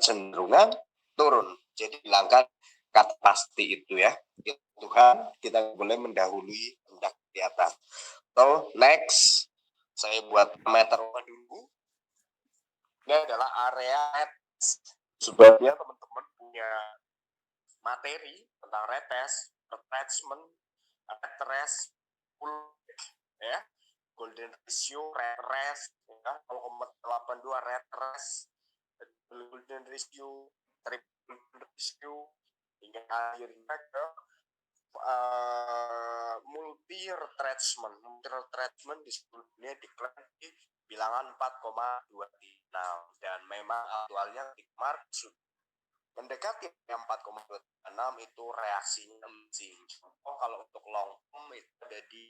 cenderungan turun. Jadi bilangkan kata pasti itu ya. Tuhan, kita boleh mendahului hendak di atas. So, next, saya buat meter dulu. Ini adalah area sebabnya teman-teman punya materi tentang retest, attachment, rest, ya, golden ratio, rest, ya, 0,82 rest, golden ratio, triple ratio, hingga akhirnya ke multi retrenchment. Multi retrenchment disebutnya diklaim di bilangan 4,26 dan memang aktualnya tickmark mendekati 4,26 itu reaksinya easing. Oh, kalau untuk long term itu ada di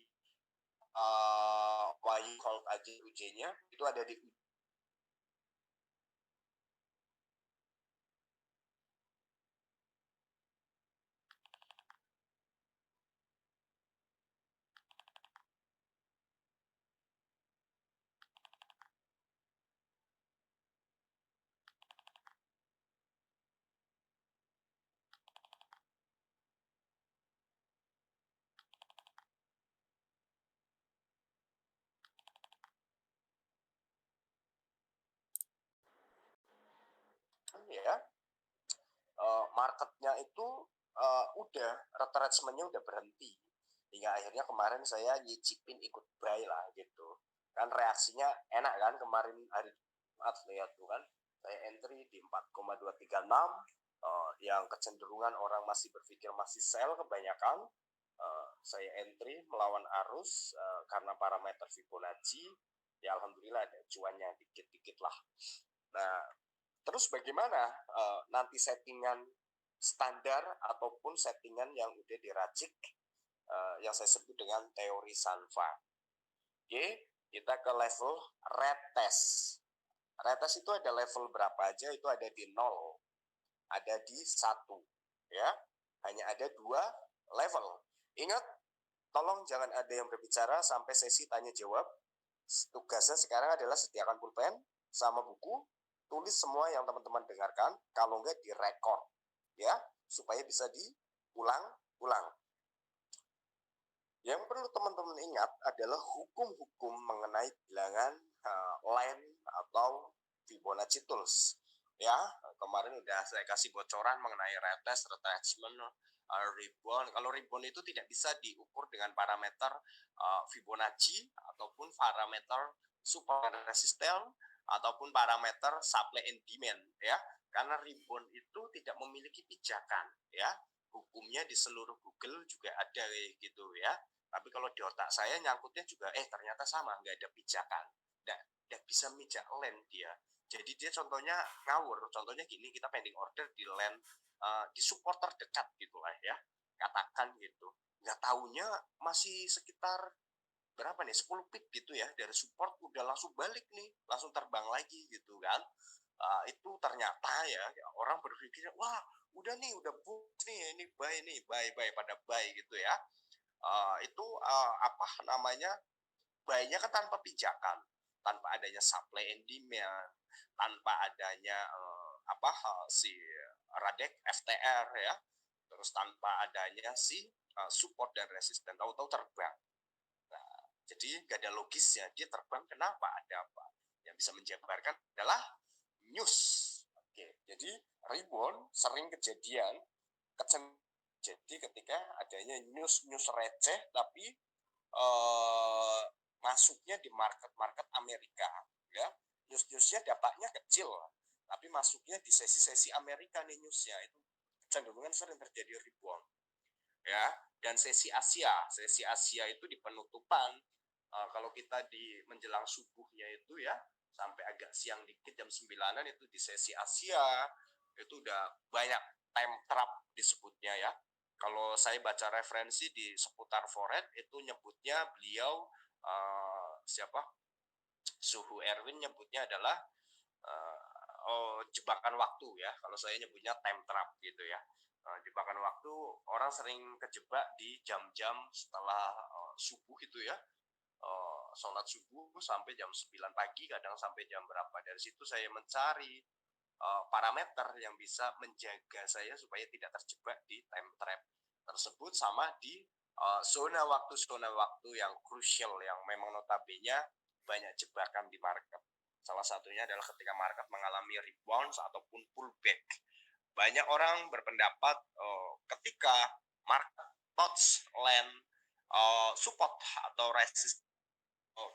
YU hold aja UJ-nya itu ada di ya. Marketnya itu udah retrenchment-nya udah berhenti hingga akhirnya kemarin saya nyicipin ikut buy lah gitu kan, reaksinya enak kan kemarin hari Jumat, lihat tuh kan saya entry di 4,236 yang kecenderungan orang masih berpikir masih sell kebanyakan. Saya entry melawan arus karena parameter Fibonacci ya, alhamdulillah ada cuannya dikit-dikit lah. Nah, terus bagaimana nanti settingan standar ataupun settingan yang udah diracik yang saya sebut dengan teori Sanfa. Oke, kita ke level retest. Retest itu ada level berapa aja? Itu ada di 0, ada di 1, ya. Hanya ada 2 level. Ingat, tolong jangan ada yang berbicara sampai sesi tanya jawab. Tugasnya sekarang adalah sediakan pulpen sama buku, tulis semua yang teman-teman dengarkan, kalau enggak direkord ya, supaya bisa diulang-ulang. Yang perlu teman-teman ingat adalah hukum-hukum mengenai bilangan line atau Fibonacci tools. Ya, kemarin udah saya kasih bocoran mengenai retest, retracement, rebound. Kalau rebound itu tidak bisa diukur dengan parameter Fibonacci ataupun parameter support and resistance ataupun parameter supply and demand ya. Karena rebound itu tidak memiliki pijakan ya. Hukumnya di seluruh Google juga ada gitu ya. Tapi kalau di otak saya nyangkutnya juga ternyata sama, nggak ada pijakan, nggak bisa mijak land dia. Jadi dia contohnya ngawur. Contohnya gini, kita pending order di land di support terdekat gitu lah ya, katakan gitu. Nggak taunya masih sekitar berapa nih, 10 pip gitu ya dari support, udah langsung balik nih, langsung terbang lagi gitu kan. Itu ternyata ya orang berpikir wah udah nih, udah book nih, ini buy pada buy gitu ya. Itu apa namanya, buy-nya kan tanpa pijakan, tanpa adanya supply and demand, tanpa adanya si Radek FTR ya, terus tanpa adanya si support dan resisten, tahu-tahu terbang. Nah, jadi nggak ada logisnya, dia terbang kenapa, ada apa? Yang bisa menjabarkan adalah news. Oke, jadi rebound sering kejadian jadi ketika adanya news receh tapi masuknya di market Amerika ya, newsnya dampaknya kecil tapi masuknya di sesi-sesi Amerika nih newsnya, itu cenderungan sering terjadi rebound ya. Dan sesi Asia itu di penutupan kalau kita di menjelang subuhnya itu ya sampai agak siang dikit jam 9-an itu di sesi Asia itu udah banyak time trap disebutnya ya. Kalau saya baca referensi di seputar forex itu nyebutnya beliau siapa, Suhu Erwin nyebutnya adalah jebakan waktu ya. Kalau saya nyebutnya time trap gitu ya. Jebakan waktu, orang sering kejebak di jam-jam setelah subuh itu ya. Sholat subuh sampai jam 9 pagi, kadang sampai jam berapa. Dari situ saya mencari parameter yang bisa menjaga saya supaya tidak terjebak di time trap tersebut, sama di zona waktu yang krusial yang memang notabene banyak jebakan di market. Salah satunya adalah ketika market mengalami rebound ataupun pullback. Banyak orang berpendapat ketika market touch land support atau resist,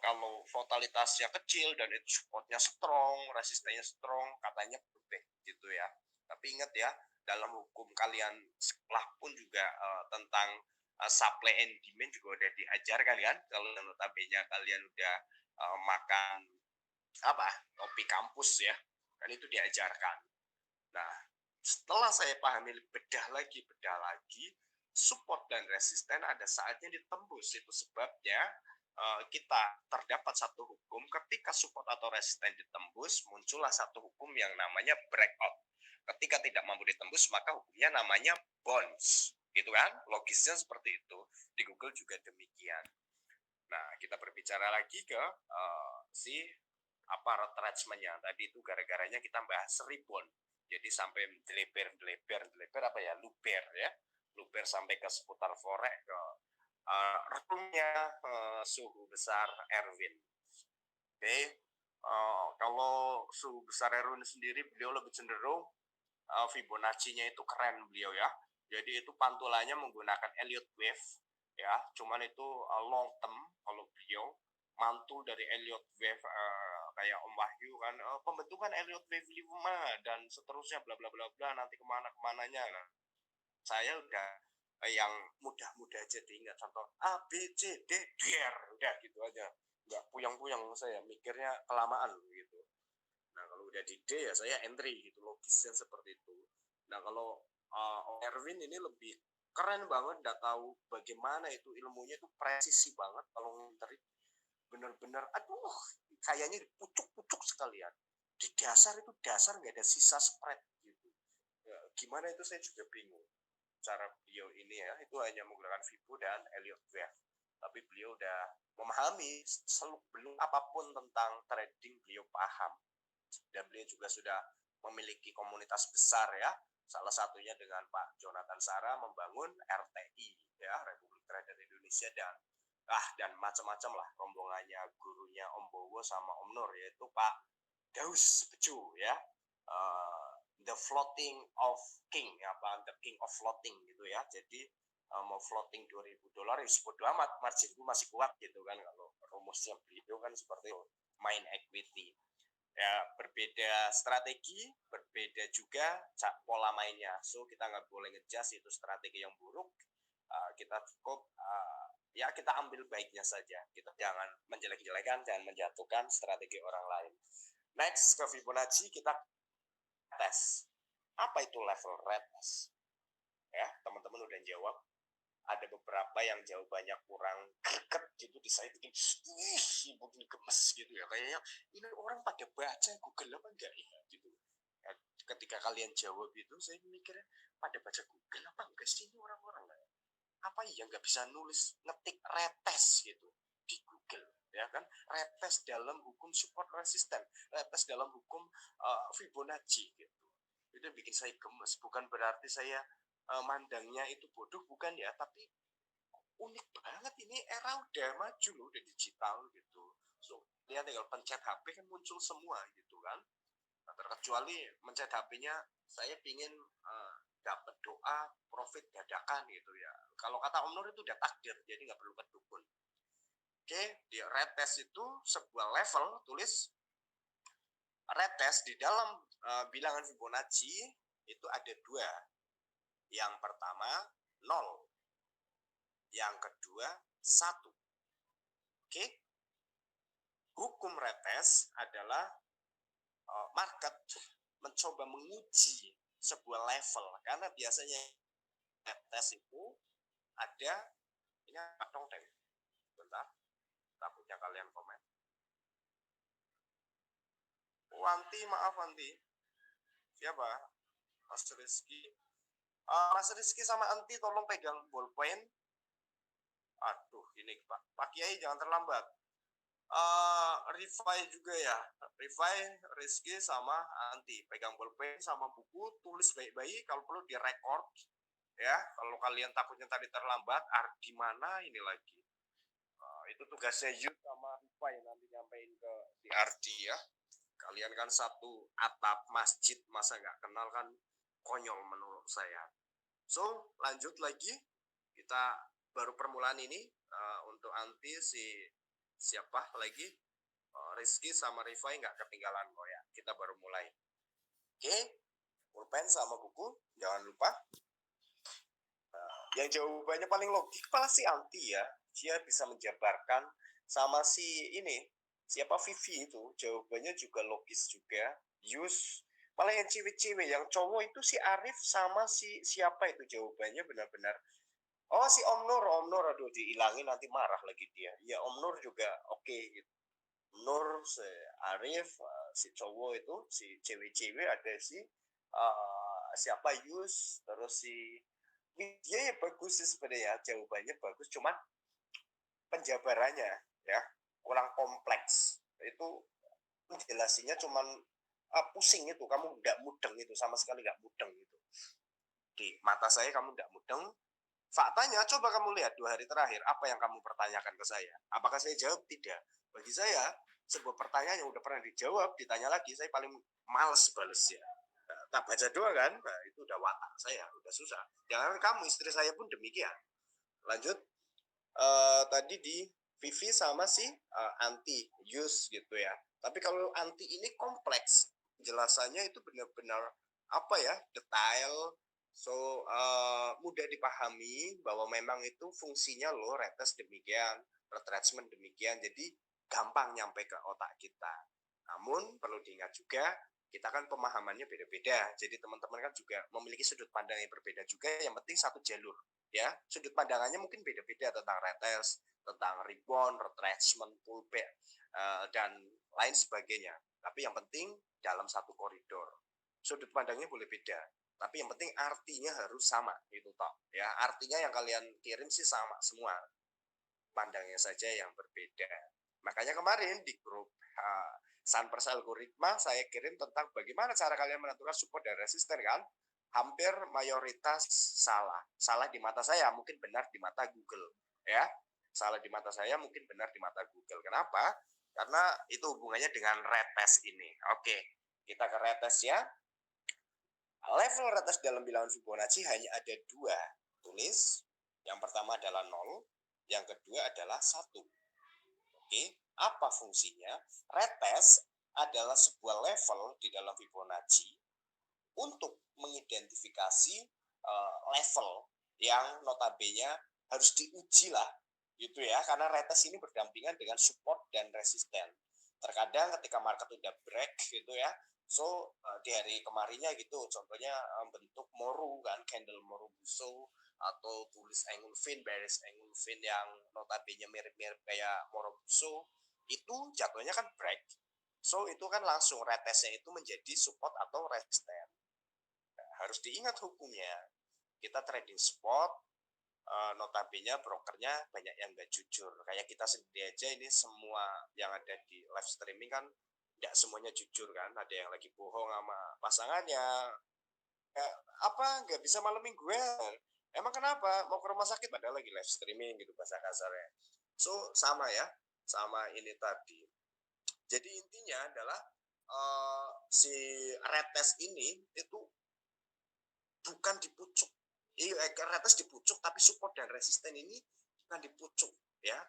kalau volatilitasnya kecil dan itu supportnya strong, resistennya strong, katanya pullback gitu ya. Tapi ingat ya, dalam hukum kalian sekolah pun juga tentang supply and demand juga udah diajar kalian. Kalau notabene kalian udah makan kopi kampus ya, kan itu diajarkan. Nah, setelah saya pahami bedah lagi, support dan resisten ada saatnya ditembus. Itu sebabnya kita terdapat satu hukum, ketika support atau resisten ditembus, muncullah satu hukum yang namanya breakout. Ketika tidak mampu ditembus, maka hukumnya namanya bounce. Gitu kan? Logisnya seperti itu. Di Google juga demikian. Nah, kita berbicara lagi ke si retrenchment-nya. Tadi itu gara-garanya kita bahas rebound. Jadi sampai luber ya. Luber sampai ke seputar forex, ke retumnya suhu besar Erwin. Oke, kalau suhu besar Erwin sendiri, beliau lebih cenderung Fibonacci-nya itu keren beliau ya. Jadi itu pantulannya menggunakan Elliott Wave ya. Cuman itu long term. Kalau beliau mantul dari Elliott Wave kayak Om Wahyu kan, pembentukan Elliott Wave 5 dan seterusnya bla bla bla bla, nanti kemananya. Nah, saya udah yang mudah-mudah aja diingat, contoh A B C D DR, udah gitu aja, nggak puyang-puyang saya mikirnya, kelamaan gitu. Nah kalau udah di D ya saya entry gitu, logisnya seperti itu. Nah kalau Erwin ini lebih keren banget, nggak tahu bagaimana itu ilmunya, itu presisi banget kalau ngenteri, bener-bener aduh kayaknya pucuk-pucuk sekalian. Di dasar itu nggak ada sisa spread gitu ya, gimana itu saya juga bingung. Cara beliau ini ya, itu hanya menggunakan Fibo dan Elliott Wave, tapi beliau udah memahami seluk beluk apapun tentang trading, beliau paham. Dan beliau juga sudah memiliki komunitas besar ya, salah satunya dengan Pak Jonathan Sara membangun RTI ya, Republik Trader Indonesia, dan macam-macam lah rombongannya, gurunya Om Bowo sama Om Nur, yaitu Pak Daus Bejo ya, the floating of king ya, the king of floating gitu ya. Jadi mau floating $2.000 ya bodo amat, marginku masih kuat gitu kan, kalau rumusnya beliau kan seperti itu, main equity ya. Berbeda strategi, berbeda juga pola mainnya, so kita nggak boleh ngejudge itu strategi yang buruk. Kita cukup ya kita ambil baiknya saja, kita jangan menjelek-jelekan, jangan menjatuhkan strategi orang lain. Next ke Fibonacci, kita tes apa itu level retest ya. Teman-teman udah jawab, ada beberapa yang jawabannya kurang greget gitu, di saya bikin begini gemes gitu ya, kayaknya ini orang pada baca Google apa enggak ya gitu ya. Ketika kalian jawab itu, saya mikirnya pada baca Google apa enggak sih ini orang-orang, apa ya nggak bisa nulis ngetik retest gitu di Google ya kan. Retest dalam hukum support resisten, retest dalam hukum Fibonacci gitu. Itu bikin saya gemes. Bukan berarti saya mandangnya itu bodoh, bukan ya, tapi unik banget, ini era udah maju loh, udah digital gitu. So dia tinggal pencet HP kan muncul semua gitu kan. Nah, terkecuali mencet HP-nya saya pingin dapat doa profit dadakan gitu ya. Kalau kata Om Nur itu udah takdir, jadi nggak perlu kedukun. Oke, di retest itu sebuah level, tulis retest di dalam bilangan Fibonacci itu ada dua. Yang pertama 0, yang kedua 1. Oke, hukum retest adalah market mencoba menguji sebuah level, karena biasanya retest itu ada, ini dong deh, bentar, takutnya kalian komen. Wanti, maaf Wanti, siapa? Mas Rizky. Mas Rizky sama Anti tolong pegang ballpoint. Aduh, ini Pak Kiai jangan terlambat. Rifai juga ya. Rifai, Rizky sama Anti. Pegang pulpen sama buku, tulis baik-baik. Kalau perlu direkord ya. Kalau kalian takutnya tadi terlambat, di mana ini lagi. Itu tugasnya Yud sama Rifai nanti nyampein ke si Ardi ya. Kalian kan satu atap masjid, masa nggak kenal kan konyol menurut saya. So, lanjut lagi. Kita baru permulaan ini untuk Anti siapa lagi? Rizky sama Rifai nggak ketinggalan kok ya. Kita baru mulai. Oke, pulpen sama buku, jangan lupa. Yang jawabannya paling logik malah si Anti ya. Dia bisa menjabarkan sama si ini, siapa Vivi itu, jawabannya juga logis juga. Yus, malah yang cewek-cewek, yang cowok itu si Arif sama si siapa itu jawabannya benar-benar. Oh si Om Nur, aduh dihilangin nanti marah lagi dia. Ya Om Nur juga oke gitu. Nur, si Arif, si cowok itu, si cewek-cewek ada si siapa Yus, terus si dia ya bagus sih sebenarnya, jawabannya bagus, cuman penjabarannya ya kurang kompleks. Itu penjelasannya cuman pusing itu, kamu nggak mudeng itu, sama sekali nggak mudeng itu. Di mata saya kamu nggak mudeng. Faktanya, coba kamu lihat 2 hari terakhir, apa yang kamu pertanyakan ke saya? Apakah saya jawab? Tidak. Bagi saya, sebuah pertanyaan yang udah pernah dijawab, ditanya lagi, saya paling males balesnya. Tak baca doang kan, nah, itu udah watak saya, udah susah. Jangan kamu, istri saya pun demikian. Lanjut, tadi di Vivi sama si Anti, Yus gitu ya. Tapi kalau Anti ini kompleks, jelasannya itu benar-benar apa ya, detail, so mudah dipahami bahwa memang itu fungsinya loh retest demikian, retracement demikian, jadi gampang nyampe ke otak kita. Namun perlu diingat juga kita kan pemahamannya beda-beda, jadi teman-teman kan juga memiliki sudut pandang yang berbeda juga, yang penting satu jalur ya. Sudut pandangannya mungkin beda-beda tentang retest, tentang rebound, retracement, pullback, dan lain sebagainya. Tapi yang penting dalam satu koridor. Sudut pandangnya boleh beda, tapi yang penting artinya harus sama itu toh ya. Artinya yang kalian kirim sih sama semua, pandangnya saja yang berbeda. Makanya kemarin di grup Sunburst Algoritma saya kirim tentang bagaimana cara kalian menentukan support dan resisten kan. Hampir mayoritas salah. Salah di mata saya, mungkin benar di mata Google ya. Salah di mata saya, mungkin benar di mata Google. Kenapa? Karena itu hubungannya dengan retest ini. Oke, kita ke retest ya. Level retest dalam bilangan Fibonacci hanya ada 2. Tulis. Yang pertama adalah 0, yang kedua adalah 1. Oke, apa fungsinya? Retest adalah sebuah level di dalam Fibonacci untuk mengidentifikasi level yang notabene harus diuji lah, gitu ya, karena retest ini berdampingan dengan support dan resisten. Terkadang ketika market udah break gitu ya, so di hari kemarinnya gitu, contohnya bentuk moru kan, candle moru buso, atau tulis engulfin, bearish engulfin yang notabene mirip-mirip kayak moru buso, itu jatuhnya kan break. So itu kan langsung retestnya itu menjadi support atau resisten. Harus diingat hukumnya. Kita trading spot, notabene brokernya banyak yang nggak jujur. Kayak kita sendiri aja ini, semua yang ada di live streaming kan nggak semuanya jujur kan. Ada yang lagi bohong sama pasangannya. Apa nggak bisa malam mingguan? Emang kenapa? Mau ke rumah sakit padahal lagi live streaming gitu bahasa kasarnya. So sama ya, sama ini tadi. Jadi intinya adalah si retest ini itu bukan di pucuk. Retest di pucuk, tapi support dan resisten ini bukan di pucuk ya.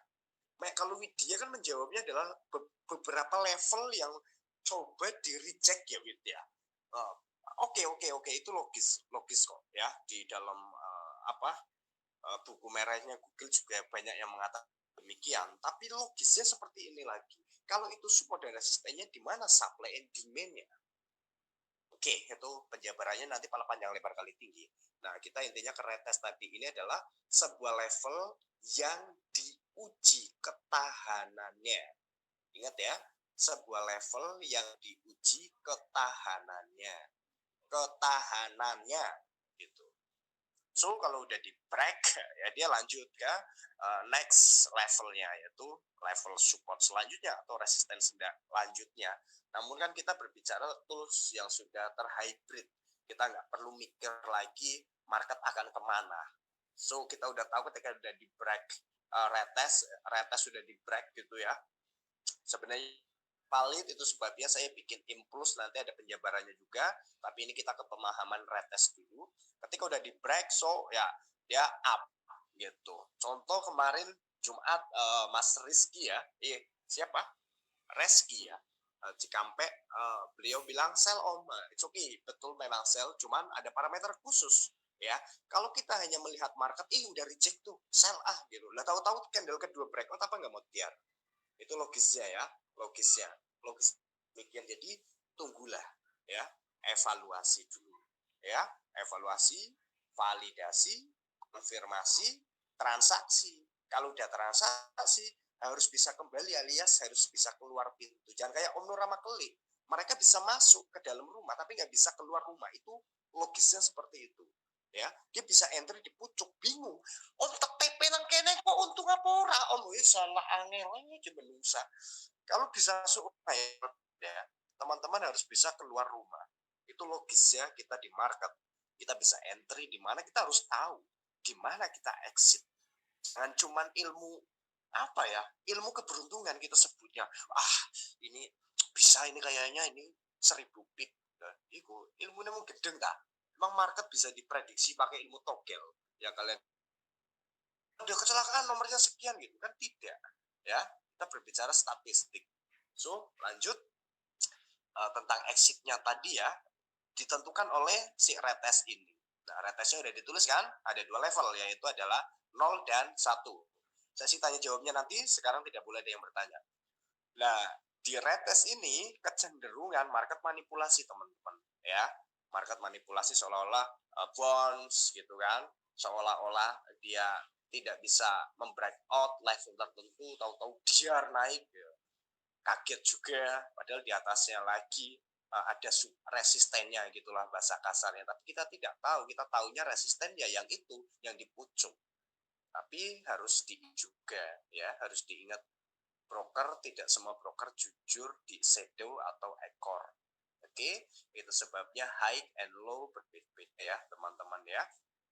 Kalau Widya kan menjawabnya adalah beberapa level yang coba di reject ya Widya. Oke, itu logis kok ya. Di dalam buku merahnya Google juga banyak yang mengatakan demikian. Tapi logisnya seperti ini lagi. Kalau itu support dan resistennya, di mana supply and demand-nya? Oke, itu penjabarannya nanti pala panjang lebar kali tinggi. Nah, kita intinya ke retest tadi ini adalah sebuah level yang diuji ketahanannya. Ingat ya, sebuah level yang diuji ketahanannya. Ketahanannya gitu. So kalau udah di break ya dia lanjut ke next levelnya, yaitu level support selanjutnya atau resistance lanjutnya. Namun kan kita berbicara tools yang sudah terhybrid, kita nggak perlu mikir lagi market akan kemana. So kita udah tahu ketika udah di break retest sudah di break gitu ya. Sebenarnya valid, itu sebabnya saya bikin impuls, nanti ada penjabarannya juga, tapi ini kita ke pemahaman retest dulu. Ketika udah di break, so ya dia up gitu. Contoh kemarin Jumat Mas Rizky ya, siapa? Reski ya, Cikampek, beliau bilang sell om, it's okay, betul memang sell, cuman ada parameter khusus ya. Kalau kita hanya melihat market, udah reject tuh, sell gitu. Lah tahu-tahu candle kedua breakout apa nggak mau tiar? Itu logisnya ya, logisnya, logis demikian. Jadi tunggulah ya, evaluasi dulu ya, evaluasi, validasi, konfirmasi, transaksi. Kalau udah transaksi harus bisa kembali alias harus bisa keluar pintu. Jangan kayak Om Nur sama Keli, mereka bisa masuk ke dalam rumah tapi nggak bisa keluar rumah. Itu logisnya seperti itu ya. Dia bisa entry di pucuk, bingung om tak TP nang kene kok untung apa ora om, salah angel aja menungsa. Kalau bisa supaya ya teman-teman harus bisa keluar rumah. Itu logis ya, kita di market kita bisa entry di mana, kita harus tahu di mana kita exit. Jangan cuman ilmu apa ya, ilmu keberuntungan kita sebutnya, ini bisa, ini kayaknya ini 1000 pip. Nah, itu ilmunya mau gedeng tak? Emang market bisa diprediksi pakai ilmu togel ya kalian? Ada kecelakaan nomornya sekian gitu kan, tidak ya, kita berbicara statistik. So lanjut, tentang exitnya tadi ya, ditentukan oleh si retest ini. Nah, retestnya udah ditulis kan, ada 2 level, yaitu adalah 0 dan 1. Sesi tanya jawabnya nanti, sekarang tidak boleh ada yang bertanya. Nah, di retest ini kecenderungan market manipulasi teman-teman ya. Market manipulasi seolah-olah bonds gitu kan, seolah-olah dia tidak bisa membreak out level tertentu, tahu-tahu dia naik ya. Kaget juga, padahal di atasnya lagi ada resistennya gitulah bahasa kasarnya. Tapi kita tidak tahu, kita tahunya resisten ya yang itu, yang di pucuk. Tapi harus diingat juga ya, harus diingat, broker tidak semua broker jujur di shadow atau ekor. Oke, itu sebabnya high and low berbeda ya teman-teman ya.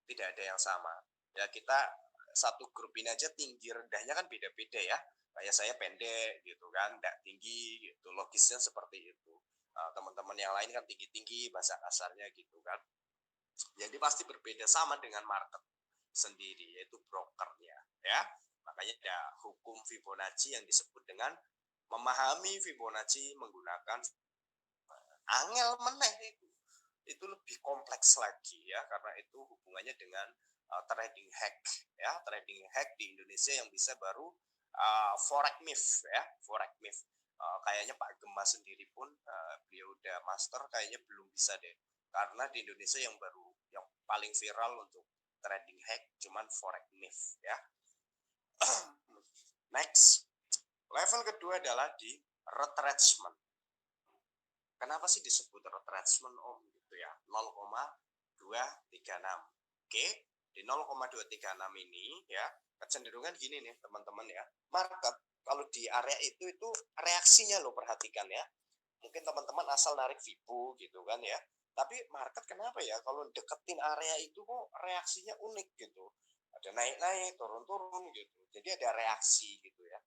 Tidak ada yang sama. Ya kita satu grup ini aja tinggi rendahnya kan beda-beda ya. Kayak saya pendek gitu kan, tidak tinggi gitu. Logisnya seperti itu. Teman-teman yang lain kan tinggi-tinggi bahasa kasarnya gitu kan. Jadi pasti berbeda, sama dengan market sendiri yaitu brokernya ya. Makanya ada hukum Fibonacci yang disebut dengan memahami Fibonacci menggunakan angel meneh itu lebih kompleks lagi ya, karena itu hubungannya dengan trading hack ya. Trading hack di Indonesia yang bisa baru forex myth ya, forex myth. Kayaknya Pak Gema sendiri pun beliau udah master, kayaknya belum bisa deh, karena di Indonesia yang baru, yang paling viral untuk trading hack cuman forex myth ya. Next, level kedua adalah di retracement. Kenapa sih disebut retracement om gitu ya? 0,236. Oke, di 0,236 ini ya, kecenderungan gini nih teman-teman ya. Market kalau di area itu reaksinya lo perhatikan ya. Mungkin teman-teman asal narik Fibo gitu kan ya. Tapi market kenapa ya kalau deketin area itu kok reaksinya unik gitu. Ada naik-naik, turun-turun gitu. Jadi ada reaksi gitu ya.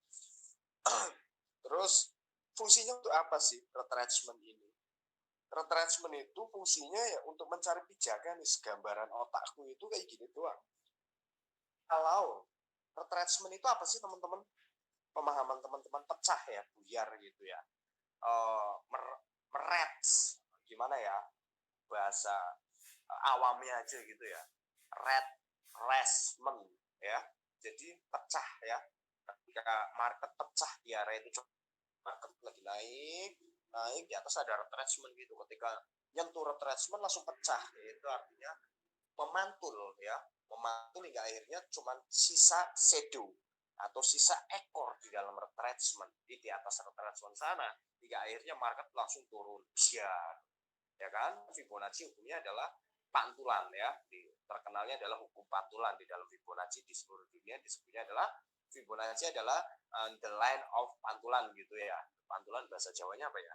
Terus fungsinya untuk apa sih retracement ini? Retracement itu fungsinya ya untuk mencari pijakan nih, gambaran otakku itu kayak gini doang. Kalau retracement itu apa sih teman-teman? Pemahaman teman-teman pecah ya, buyar gitu ya. Merets, gimana ya bahasa awamnya aja gitu ya. Retracement ya. Jadi pecah ya. Ketika market pecah di area itu, market lagi naik di atas ada retracement gitu, ketika nyentuh retracement langsung pecah, itu artinya memantul ya, memantul hingga akhirnya cuma sisa shadow atau sisa ekor di dalam retracement di atas retracement sana, hingga akhirnya market langsung turun biar ya kan. Fibonacci hukumnya adalah pantulan ya. Terkenalnya adalah hukum pantulan di dalam Fibonacci di seluruh dunia disebutnya adalah Fibonacci adalah the line of pantulan gitu ya. Pantulan bahasa Jawanya apa ya?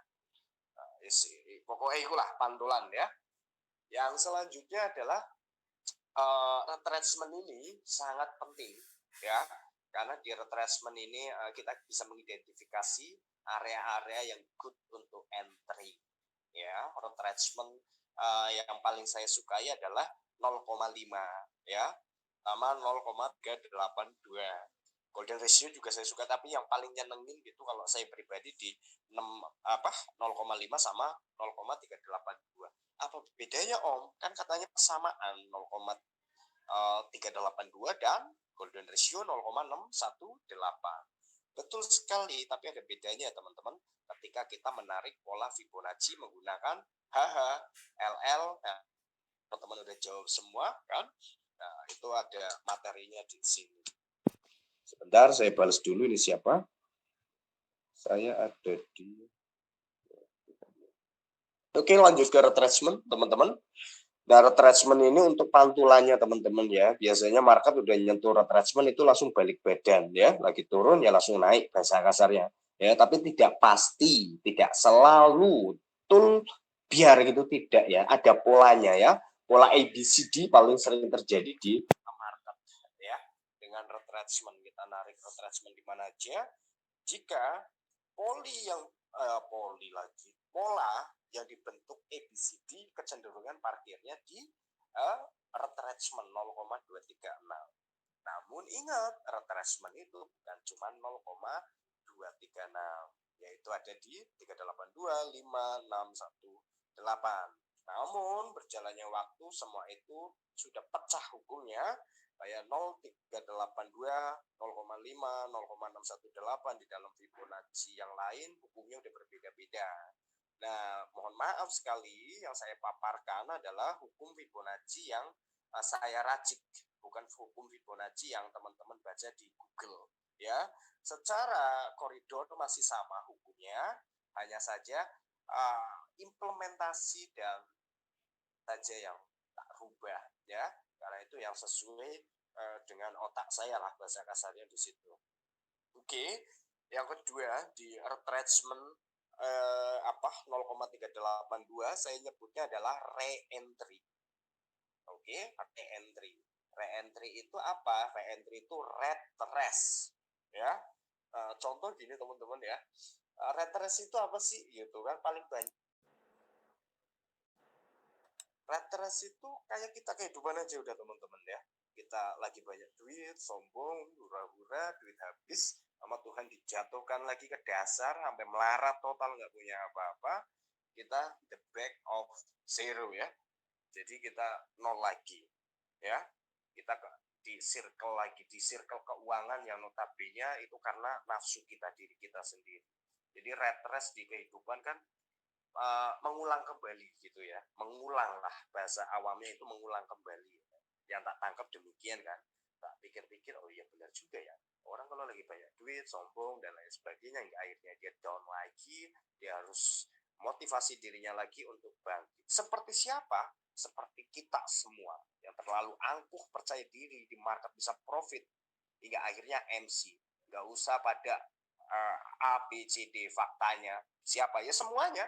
Pokoknya itulah pantulan ya. Yang selanjutnya adalah retracement ini sangat penting ya, karena di retracement ini kita bisa mengidentifikasi area-area yang good untuk entry ya. Retracement yang paling saya sukai adalah 0,5 ya, sama 0,382. Golden ratio juga saya suka, tapi yang paling nyenengin gitu kalau saya pribadi di 0,5 sama 0,382. Apa bedanya Om? Kan katanya persamaan 0,382 dan golden ratio 0,618. Betul sekali, tapi ada bedanya teman-teman. Ketika kita menarik pola Fibonacci menggunakan HH, LL, nah, teman-teman udah jawab semua kan? Nah, itu ada materinya di sini. Sebentar, saya balas dulu ini siapa? Saya ada di... Oke, lanjut ke retracement, teman-teman. Nah, retracement ini untuk pantulannya, teman-teman ya. Biasanya market udah nyentuh retracement itu langsung balik badan ya. Lagi turun ya langsung naik bahasa kasarnya. Ya, tapi tidak pasti, tidak selalu betul biar gitu tidak ya. Ada polanya ya. Pola ABCD paling sering terjadi di market ya. Dengan retracement kita narik retracement di mana aja. Jika pola yang dibentuk ABCD kecenderungan parkirnya di retracement 0,236. Namun ingat, retracement itu bukan cuma 0,236, yaitu ada di 382, 5, 6, 1, 8. Namun berjalannya waktu semua itu sudah pecah hukumnya, kayak 0,382, 0,5, 0,618 di dalam Fibonacci yang lain hukumnya udah berbeda-beda. Nah, mohon maaf sekali yang saya paparkan adalah hukum Fibonacci yang saya racik, bukan hukum Fibonacci yang teman-teman baca di Google ya. Secara koridor masih sama hukumnya, hanya saja implementasi dan saja yang tak rubah ya, karena itu yang sesuai dengan otak saya lah bahasa kasarnya di situ. Oke, yang kedua di retracement 0,382 saya nyebutnya adalah re-entry. Oke, re-entry. Re-entry itu apa? Re-entry itu retrace ya. Contoh gini teman-teman ya. Retrace itu apa sih gitu kan, paling banyak. Retrace itu kayak kita kehidupan aja udah teman-teman ya. Kita lagi banyak duit, sombong, hura-hura, duit habis, sama Tuhan dijatuhkan lagi ke dasar sampai melarat total nggak punya apa-apa. Kita the back of zero ya. Jadi kita nol lagi ya. Kita di circle lagi, di circle keuangan yang notabene itu karena nafsu kita, diri kita sendiri. Jadi retrace di kehidupan kan mengulang kembali gitu ya, mengulang lah, bahasa awamnya itu mengulang kembali. Yang tak tangkap demikian kan, tak pikir-pikir oh iya benar juga ya, orang kalau lagi banyak duit, sombong dan lain sebagainya, hingga akhirnya dia down lagi, dia harus motivasi dirinya lagi untuk bangkit. Seperti siapa? Seperti kita semua yang terlalu angkuh percaya diri di market bisa profit, hingga akhirnya MC. Nggak usah pada A, B, C, D faktanya. Siapa ya semuanya.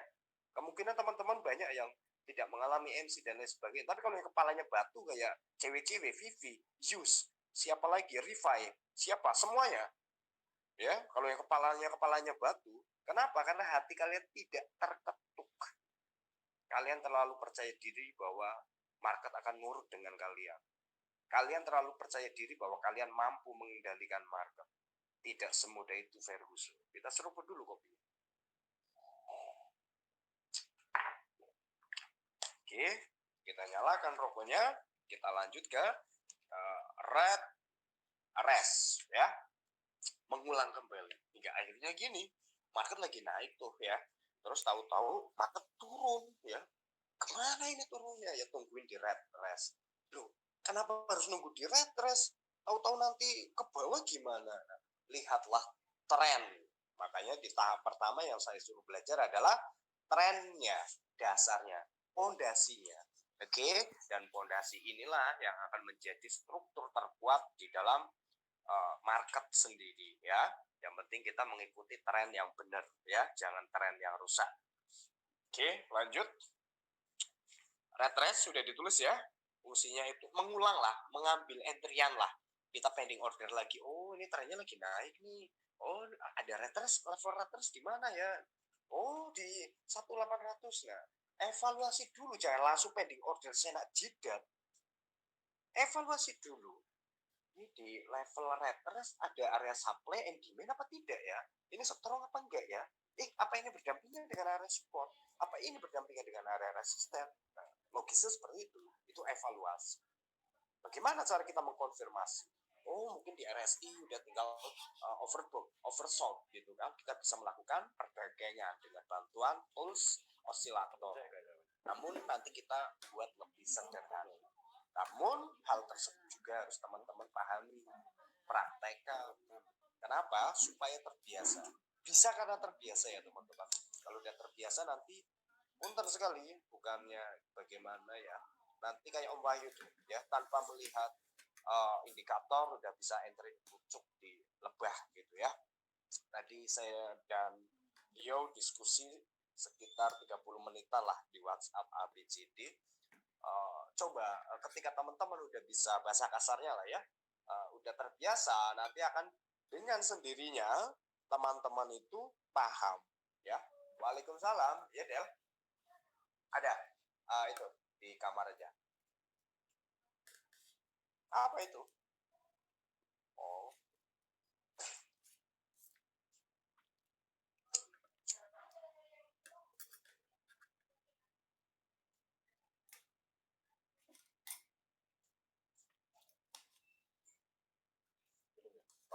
Kemungkinan teman-teman banyak yang tidak mengalami MC dan lain sebagainya. Tapi kalau yang kepalanya batu kayak cewek-cewek, Vivi, Zeus, siapa lagi, Rifai, siapa, semuanya. Ya, kalau yang kepalanya batu, kenapa? Karena hati kalian tidak terketuk. Kalian terlalu percaya diri bahwa market akan nurut dengan kalian. Kalian terlalu percaya diri bahwa kalian mampu mengendalikan market. Tidak semudah itu, Ferguson. Kita seruput dulu kopi. Oke, kita nyalakan rokoknya, kita lanjut ke red rest ya, mengulang kembali hingga akhirnya gini, market lagi naik tuh ya, terus tahu-tahu market turun ya, kemana ini turunnya ya, tungguin di red rest. Loh, kenapa harus nunggu di red rest? Tahu-tahu nanti ke bawah gimana? Lihatlah tren. Makanya di tahap pertama yang saya suruh belajar adalah trennya, dasarnya, fondasinya. Oke, dan fondasi inilah yang akan menjadi struktur terkuat di dalam market sendiri ya. Yang penting kita mengikuti tren yang benar ya, jangan tren yang rusak. Oke, lanjut. Red race sudah ditulis ya. Fungsinya itu mengulang lah, mengambil entrian lah. Kita pending order lagi. Oh, ini trennya lagi naik nih. Oh, ada red race, level red race di mana ya? Oh, di 1800. Nah, evaluasi dulu, jangan langsung pending order senak jidat. Evaluasi dulu. Ini di level red race ada area supply and demand apa tidak ya? Ini strong apa enggak ya? Apa ini berdampingan dengan area support? Apa ini berdampingan dengan area resisten? Nah, logisnya seperti itu evaluasi. Bagaimana cara kita mengkonfirmasi? Oh, mungkin di RSI udah tinggal overbook, oversold gitu kan. Kita bisa melakukan perdagangan dengan bantuan tools osilator. Namun nanti kita buat lebih sederhana. Namun hal tersebut juga harus teman-teman pahami, praktekkan. Kenapa? Supaya terbiasa. Bisa karena terbiasa ya teman-teman. Kalau udah terbiasa nanti punter sekali, bukannya bagaimana ya. Nanti kayak Om Wahyu tuh ya, tanpa melihat indikator udah bisa entry pucuk di lebah gitu ya. Tadi saya dan Leo diskusi sekitar 30 menitan lah di WhatsApp ABCD. Coba ketika teman-teman udah bisa bahasa kasarnya lah ya, udah terbiasa, nanti akan dengan sendirinya teman-teman itu paham ya. Waalaikumsalam ya Del. Ada itu di kamar aja. Apa itu? Oh,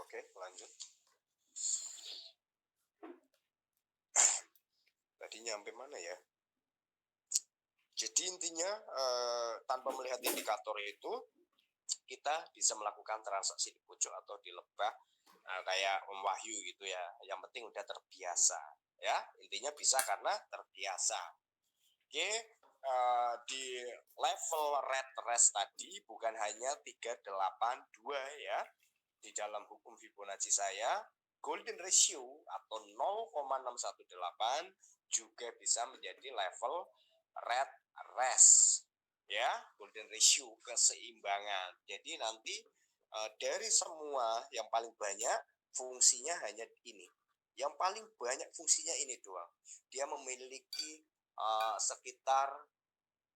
oke, lanjut. Tadi nyampe mana ya? Jadi intinya tanpa melihat indikator itu kita bisa melakukan transaksi di pojok atau di lebah kayak Om Wahyu gitu ya. Yang penting udah terbiasa ya. Intinya bisa karena terbiasa. Oke, di level red race tadi bukan hanya 382 ya. Di dalam hukum Fibonacci saya, golden ratio atau 0,618 juga bisa menjadi level red race ya, golden ratio, keseimbangan. Jadi nanti dari semua yang paling banyak fungsinya hanya ini. Yang paling banyak fungsinya ini doang. Dia memiliki sekitar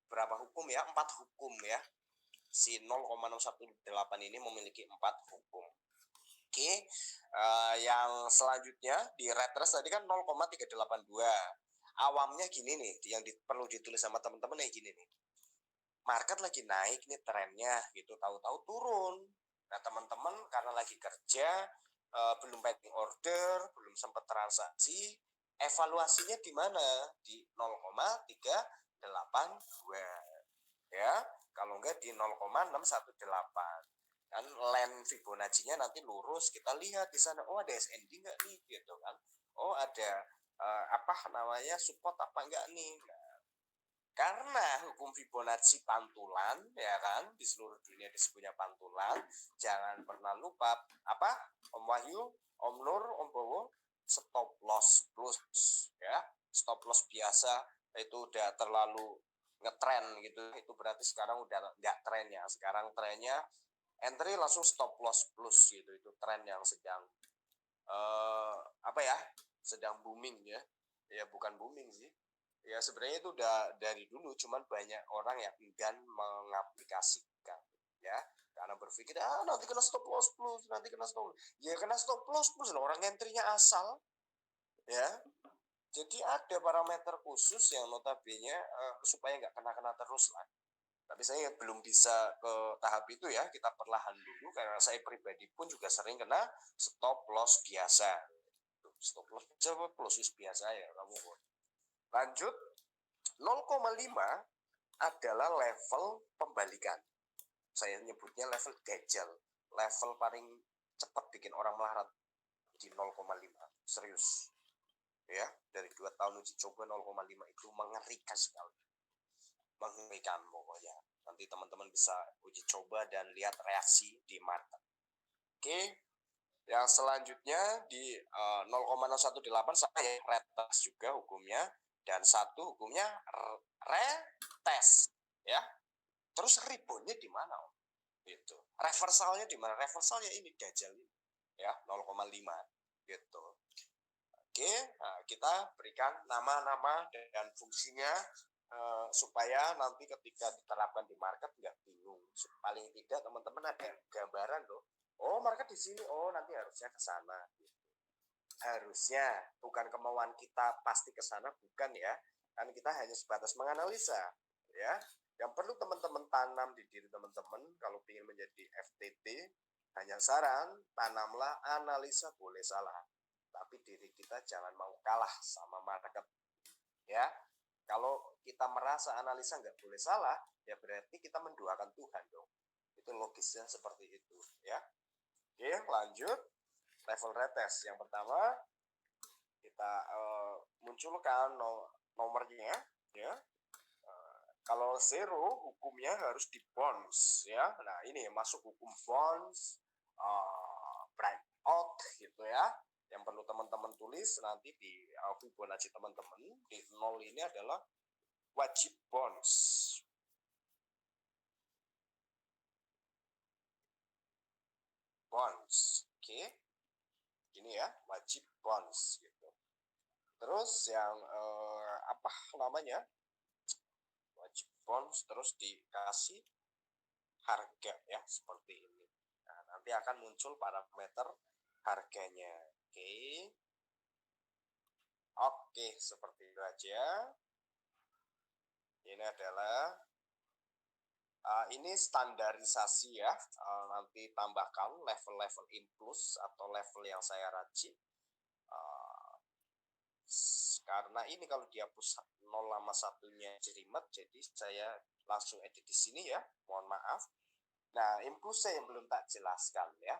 berapa hukum ya? 4 hukum ya. Si 0,618 ini memiliki 4 hukum. Oke, yang selanjutnya di red race tadi kan 0,382. Awamnya gini nih, yang perlu ditulis sama teman-teman nih gini nih. Market lagi naik nih trennya gitu, tahu-tahu turun. Nah teman-teman karena lagi kerja, belum pending order, belum sempat transaksi, evaluasinya di mana? Di 0,382 ya, kalau enggak di 0,618 kan. Line Fibonacci-nya nanti lurus, kita lihat di sana, oh ada SND enggak nih gitu kan, oh ada apa namanya support apa enggak nih. Nah, karena hukum Fibonacci pantulan ya kan, di seluruh dunia disebutnya pantulan. Jangan pernah lupa apa Om Wahyu, Om Nur, Om Bowo, stop loss plus ya. Stop loss biasa itu udah terlalu ngetren gitu, itu berarti sekarang udah nggak trennya. Sekarang trennya entry langsung stop loss plus gitu, itu tren yang sedang apa ya, sedang booming ya. Ya bukan booming sih ya, sebenarnya itu udah dari dulu, cuman banyak orang yang enggan mengaplikasikan ya, karena berpikir nanti kena stop loss plus, nanti kena stop, ya kena stop loss plus orang entry-nya asal ya. Jadi ada parameter khusus yang notabene supaya nggak kena-kena terus lah. Tapi saya belum bisa ke tahap itu ya, kita perlahan dulu, karena saya pribadi pun juga sering kena stop loss biasa. Stop loss plus biasa ya kamu. Lanjut, 0,5 adalah level pembalikan. Saya nyebutnya level gajal. Level paling cepat bikin orang melarat di 0,5. Serius. Ya, dari 2 tahun uji coba 0,5 itu mengerikan sekali. mengerikan pokoknya. Nanti teman-teman bisa uji coba dan lihat reaksi di market. Oke, yang selanjutnya di 0,018 sama ya, retest juga hukumnya, dan satu hukumnya retest ya. Terus reboundnya di mana? Gitu. Reversalnya di mana? Reversalnya ini dajal ini ya, 0,5 gitu. Oke, nah kita berikan nama-nama dan fungsinya supaya nanti ketika diterapkan di market nggak bingung. Paling tidak teman-teman ada gambaran loh. Oh, market di sini. Oh, nanti harusnya ke sana. Gitu. Harusnya, bukan kemauan kita pasti ke sana, bukan ya. Kan kita hanya sebatas menganalisa, ya. Yang perlu teman-teman tanam di diri teman-teman kalau ingin menjadi FTT, hanya saran, tanamlah analisa boleh salah. Tapi diri kita jangan mau kalah sama market, ya. Kalau kita merasa analisa nggak boleh salah, ya berarti kita mendoakan Tuhan dong. Itu logisnya seperti itu, ya. Oke, lanjut. Level retest yang pertama kita munculkan nomornya, ya. Kalau zero hukumnya harus di bonds, ya. Nah ini masuk hukum bonds, breakout gitu ya. Yang perlu teman-teman tulis nanti di Fibonacci teman-teman di 0 ini adalah wajib bonds. Bonds, oke. Ini ya, wajib bonds gitu. Terus yang apa namanya? Wajib bonds terus dikasih harga ya seperti ini. Nah, nanti akan muncul parameter harganya. Oke, seperti itu aja. Ini adalah ini standarisasi ya. Nanti tambahkan level-level impuls atau level yang saya racik. Karena ini kalau dihapus 0 sama satunya jelimet, jadi saya langsung edit di sini ya. Mohon maaf. Nah, impulsnya yang belum tak jelaskan ya.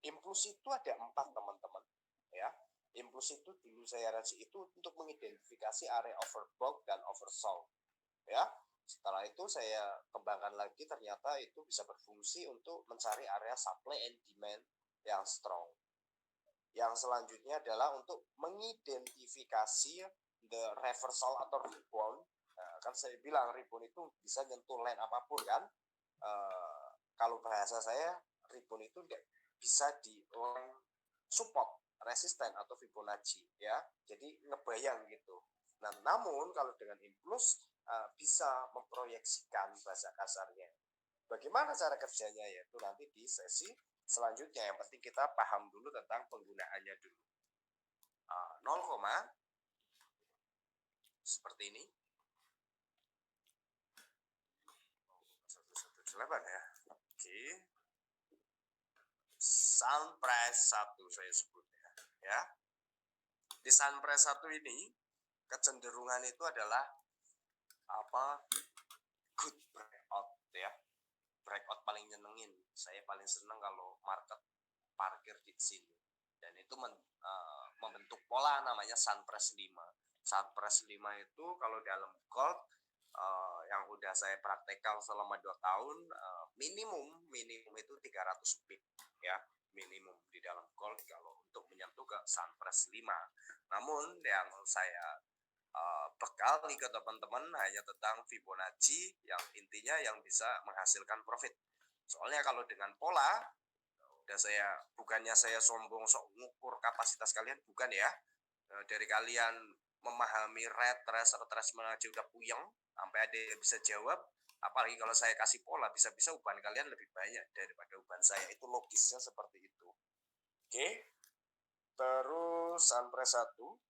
Impuls itu ada 4 teman-teman ya. Impuls itu dulu saya racik itu untuk mengidentifikasi area overbought dan oversold ya. Setelah itu saya kembangkan lagi, ternyata itu bisa berfungsi untuk mencari area supply and demand yang strong. Yang selanjutnya adalah untuk mengidentifikasi the reversal atau rebound. Nah, kan saya bilang rebound itu bisa nyentuh line apapun kan. Kalau bahasa saya rebound itu bisa di line support, resisten atau Fibonacci ya. Jadi ngebayang gitu. Nah, namun kalau dengan impuls bisa memproyeksikan bahasa kasarnya. Bagaimana cara kerjanya, yaitu nanti di sesi selanjutnya. Yang penting kita paham dulu tentang penggunaannya dulu. 0, seperti ini. 118 ya. Oke. Sunprice 1 saya sebutnya ya. Di Sunprice 1 ini kecenderungan itu adalah apa? Good breakout ya. Breakout paling nyenengin. Saya paling seneng kalau market parkir di sini. Dan itu membentuk pola namanya Sunprice 5. Sunprice 5 itu kalau dalam gold yang udah saya praktekkan selama 2 tahun, minimum itu 300 pip ya, minimum di dalam gold kalau untuk menyentuh ke Sunprice 5. Namun yang saya bekali ke teman-teman hanya tentang Fibonacci yang intinya yang bisa menghasilkan profit. Soalnya kalau dengan pola, udah bukannya saya sombong sok ngukur kapasitas kalian, bukan ya. Dari kalian memahami retrace aja udah puyeng, sampai ada yang bisa jawab, apalagi kalau saya kasih pola, bisa-bisa uban kalian lebih banyak daripada uban saya. Itu logisnya seperti itu. Oke. Terus Sunprice 1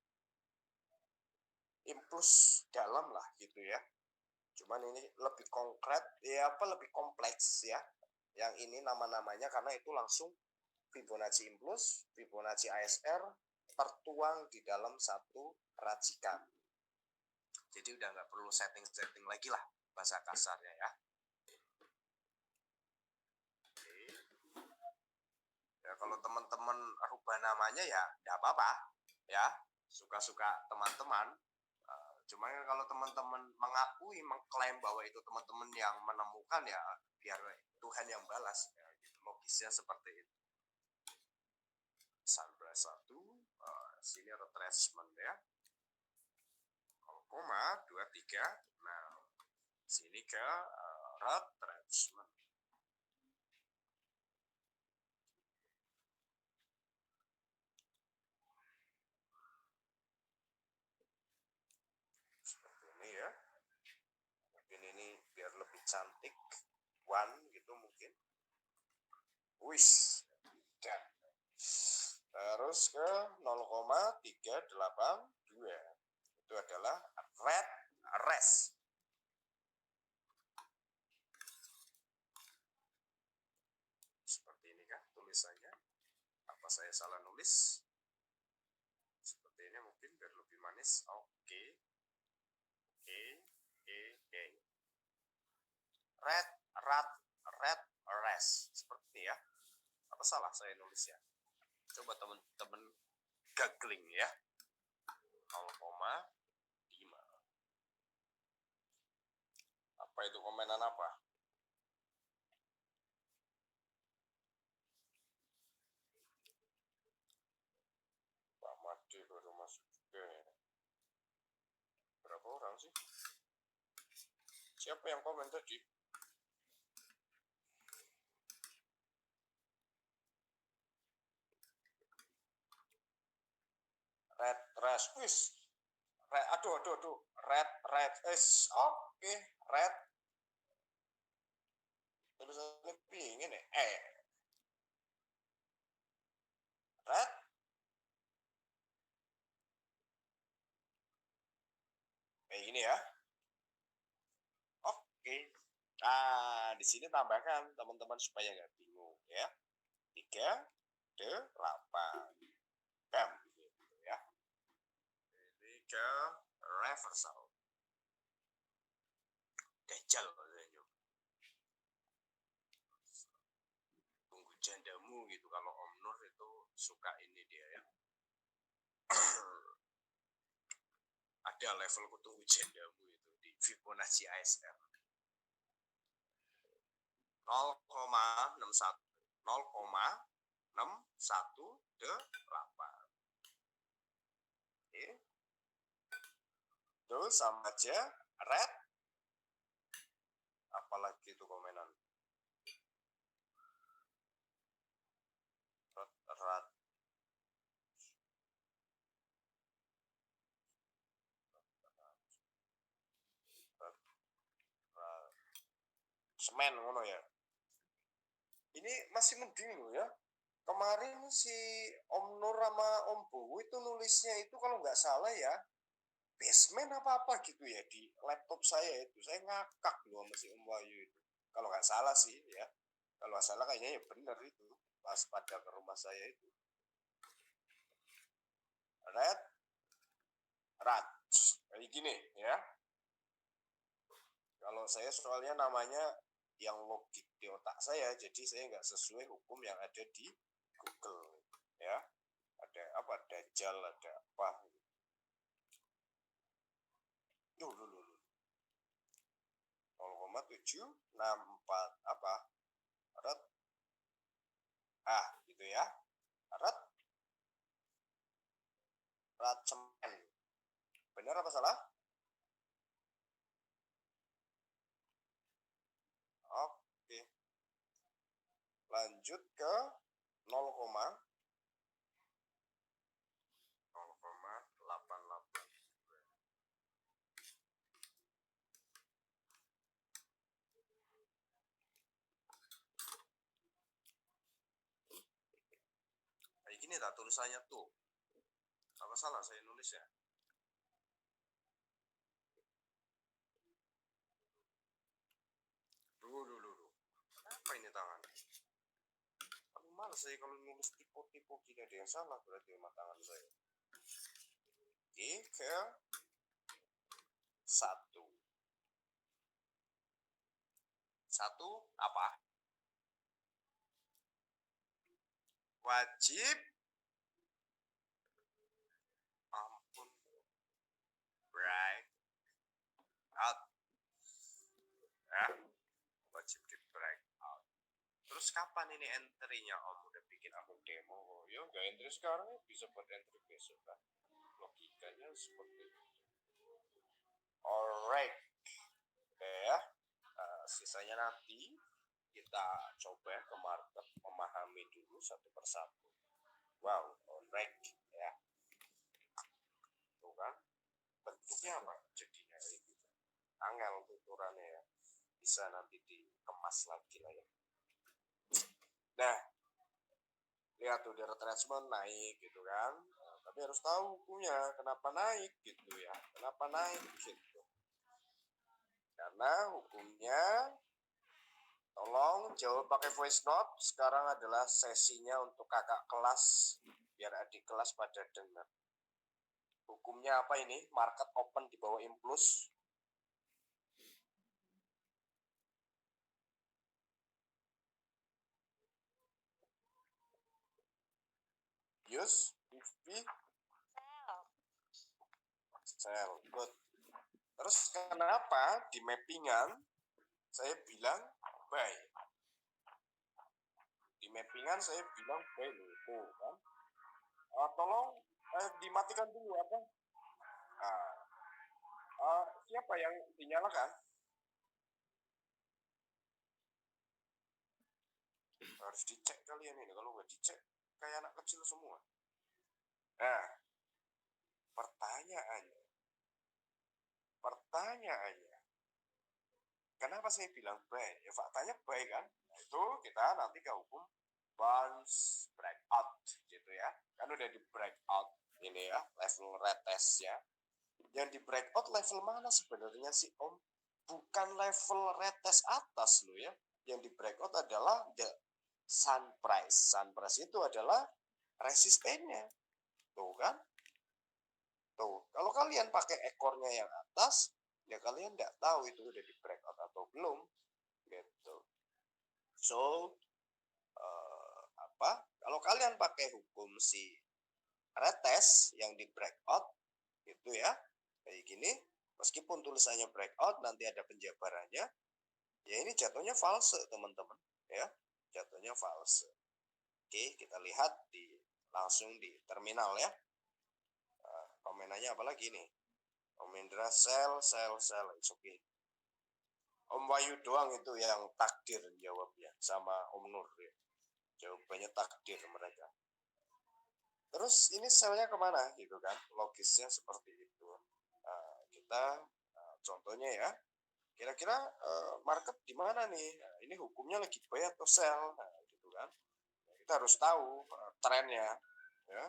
impuls dalam lah gitu ya. Cuman ini lebih konkret ya, lebih kompleks ya. Yang ini nama-namanya karena itu langsung Fibonacci impuls, Fibonacci ASR tertuang di dalam satu racikan. Jadi udah nggak perlu setting lagi lah bahasa kasarnya ya. Ya kalau teman-teman rubah namanya ya nggak apa-apa ya, suka-suka teman-teman. Cuma kalau teman-teman mengakui, mengklaim bahwa itu teman-teman yang menemukan, ya biar Tuhan yang balas. Ya, gitu. Logisnya seperti itu. Sunrise 1, sini retracement ya. 0,23. Nah, sini ke retracement. Seperti ini ya. Mungkin ini biar lebih cantik. One gitu mungkin. Wis. Dan terus ke 0,382. Itu adalah red rest. Seperti ini kan tulisannya. Apa saya salah nulis? Seperti ini mungkin biar lebih manis. Oke. Red rest. Seperti ya. Apa salah saya nulisnya? Coba teman-teman googling ya. 0,5. Apa itu komenan apa? Pak Made baru masuk juga ya. Berapa orang sih? Siapa yang komen tadi? Red rest. Wis. Aduh. Red is oke. Red. Tulisannya pingin ya. Red. Kayak gini ya. Oke. Nah, di sini tambahkan teman-teman supaya nggak bingung ya. 3, 8. Bam. Gitu ya. Ini ke reversal. Dajjal katanya. Tunggu jandamu gitu. Kalau Om Nur itu suka ini dia ya. Ada level tunggu jandamu itu di Fibonacci ASR. 0,61 0,618. Oke. Terus sama aja red. Apalagi itu komenan. Red. Semen ngono ya. Ini masih mending loh ya. Kemarin si Om Nur sama Om Bowo itu nulisnya itu kalau nggak salah ya basement apa gitu ya di laptop saya itu. Saya ngakak loh sama si Om Wahyu itu. Kalau nggak salah sih ya. Kalau nggak salah kayaknya ya bener itu. Pas pada ke rumah saya itu. Red. Kayak gini ya. Kalau saya soalnya namanya yang logik di otak saya, jadi saya nggak sesuai hukum yang ada di Google ya. Ada apa? Dajjal, ada apa? Loh. 0,764 apa? Red. Gitu ya. Red semen. Benar apa salah? Oke. Lanjut ke 0,88. Kayak gini tak tulisannya tuh. Apa salah saya nulis ya? Dulu. Apa ini tangan? Aku males saya kalau nulis tipe-tipe gini, ada yang salah berarti sama tangan saya. Ke 1. 1 apa? Wajib. Ampun. Right. wajib di breakout. Terus kapan ini entry-nya Om? Udah bikin akun demo. Oh, ya nggak entry sekarang bisa buat entry besok kan. Logikanya seperti itu. Alright. Oke ya. Sisanya nanti kita coba ke market memahami dulu satu persatu. Wow, alright ya. Tuh kan. Bentuknya apa? Jadinya kayak gitu. Angel tuturannya ya. Bisa nanti dikemas lagi lah ya. Nah, lihat tuh di retracement naik gitu kan. Tapi harus tahu hukumnya kenapa naik gitu ya. Kenapa naik gitu. Karena hukumnya, tolong jawab pakai voice note. Sekarang adalah sesinya untuk kakak kelas, biar adik kelas pada dengar. Hukumnya apa ini? Market open di bawah impuls. Use, PV, sell. Good. Terus kenapa di mappingan saya bilang buy? Di mappingan saya bilang buy tuh kan. Tolong dimatikan dulu apa? Siapa yang dinyalakan? Harus dicek kalian ini. Kalau nggak dicek, kayak anak kecil semua. Nah, pertanyaannya, kenapa saya bilang buy? Ya faktanya buy kan? Nah, itu kita nanti ke hukum bounce breakout gitu ya. Kan udah di breakout ini ya, level retest ya. Yang di breakout level mana sebenarnya sih Om? Bukan level retest atas loh ya. Yang di breakout adalah the sun price. Sun price itu adalah resistennya. Tuh kan? Tuh, kalau kalian pakai ekornya yang atas, ya kalian nggak tahu itu udah di breakout atau belum. Gitu. So, kalau kalian pakai hukum si retest yang di breakout, gitu ya, kayak gini, meskipun tulisannya breakout, nanti ada penjabarannya, ya ini jatuhnya false, teman-teman. Ya, jatuhnya false. Oke, kita lihat langsung di terminal ya. Komenannya apa lagi nih? Om Indra sell, it's okay. Om Wahyu doang itu yang takdir jawabnya, sama Om Nur ya. Jawabannya takdir mereka. Terus ini selnya kemana gitu kan? Logisnya seperti itu. Kita contohnya ya, kira-kira market di mana nih? Nah, ini hukumnya lagi buy atau sell, nah, gitu kan? Kita harus tahu trennya, ya.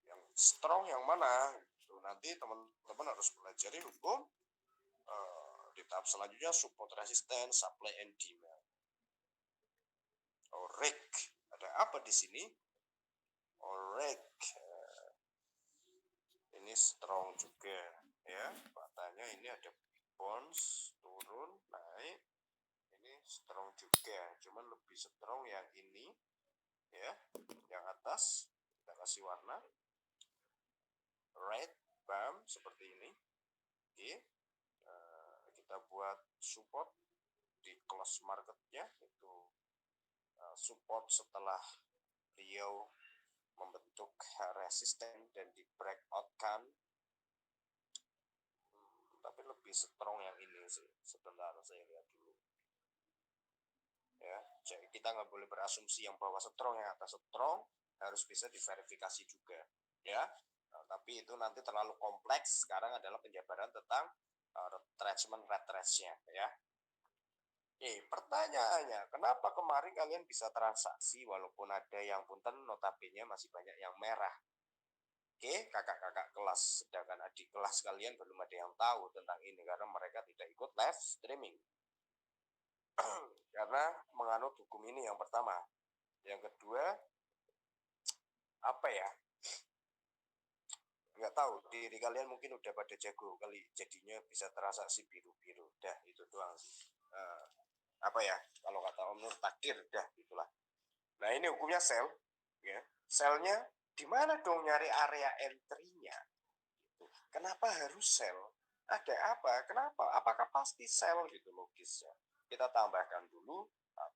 Yang strong yang mana? Gitu. Nanti teman-teman harus pelajari hukum di tahap selanjutnya support resistance, supply and demand. Alright, ada apa di sini? Alright, ini strong juga ya. Katanya ini ada bounce turun naik. Ini strong juga, cuman lebih strong yang ini ya, yang atas. Kita kasih warna red bam seperti ini. Oke, kita buat support di close marketnya itu support setelah beliau membentuk resisten dan di breakout kan. Tapi lebih strong yang ini sih. Sebentar saya lihat dulu ya. Jadi kita nggak boleh berasumsi yang bawah strong, yang atas strong, harus bisa diverifikasi juga ya. Tapi itu nanti terlalu kompleks. Sekarang adalah penjabaran tentang retracement retrace-nya ya. Pertanyaannya, kenapa kemarin kalian bisa transaksi walaupun ada yang punten, notabene masih banyak yang merah? Oke, kakak-kakak kelas, sedangkan adik kelas kalian belum ada yang tahu tentang ini karena mereka tidak ikut live streaming. Karena menganut hukum ini yang pertama. Yang kedua, apa ya? Nggak tahu, diri kalian mungkin udah pada jago kali, jadinya bisa transaksi biru-biru. Dah, itu doang sih. Apa ya, kalau kata Om Nur, takdir, dah, gitulah. Nah, ini hukumnya sell. Ya. Sell-nya, di mana dong nyari area entry-nya? Kenapa harus sell? Ada apa? Kenapa? Apakah pasti sell gitu logisnya? Kita tambahkan dulu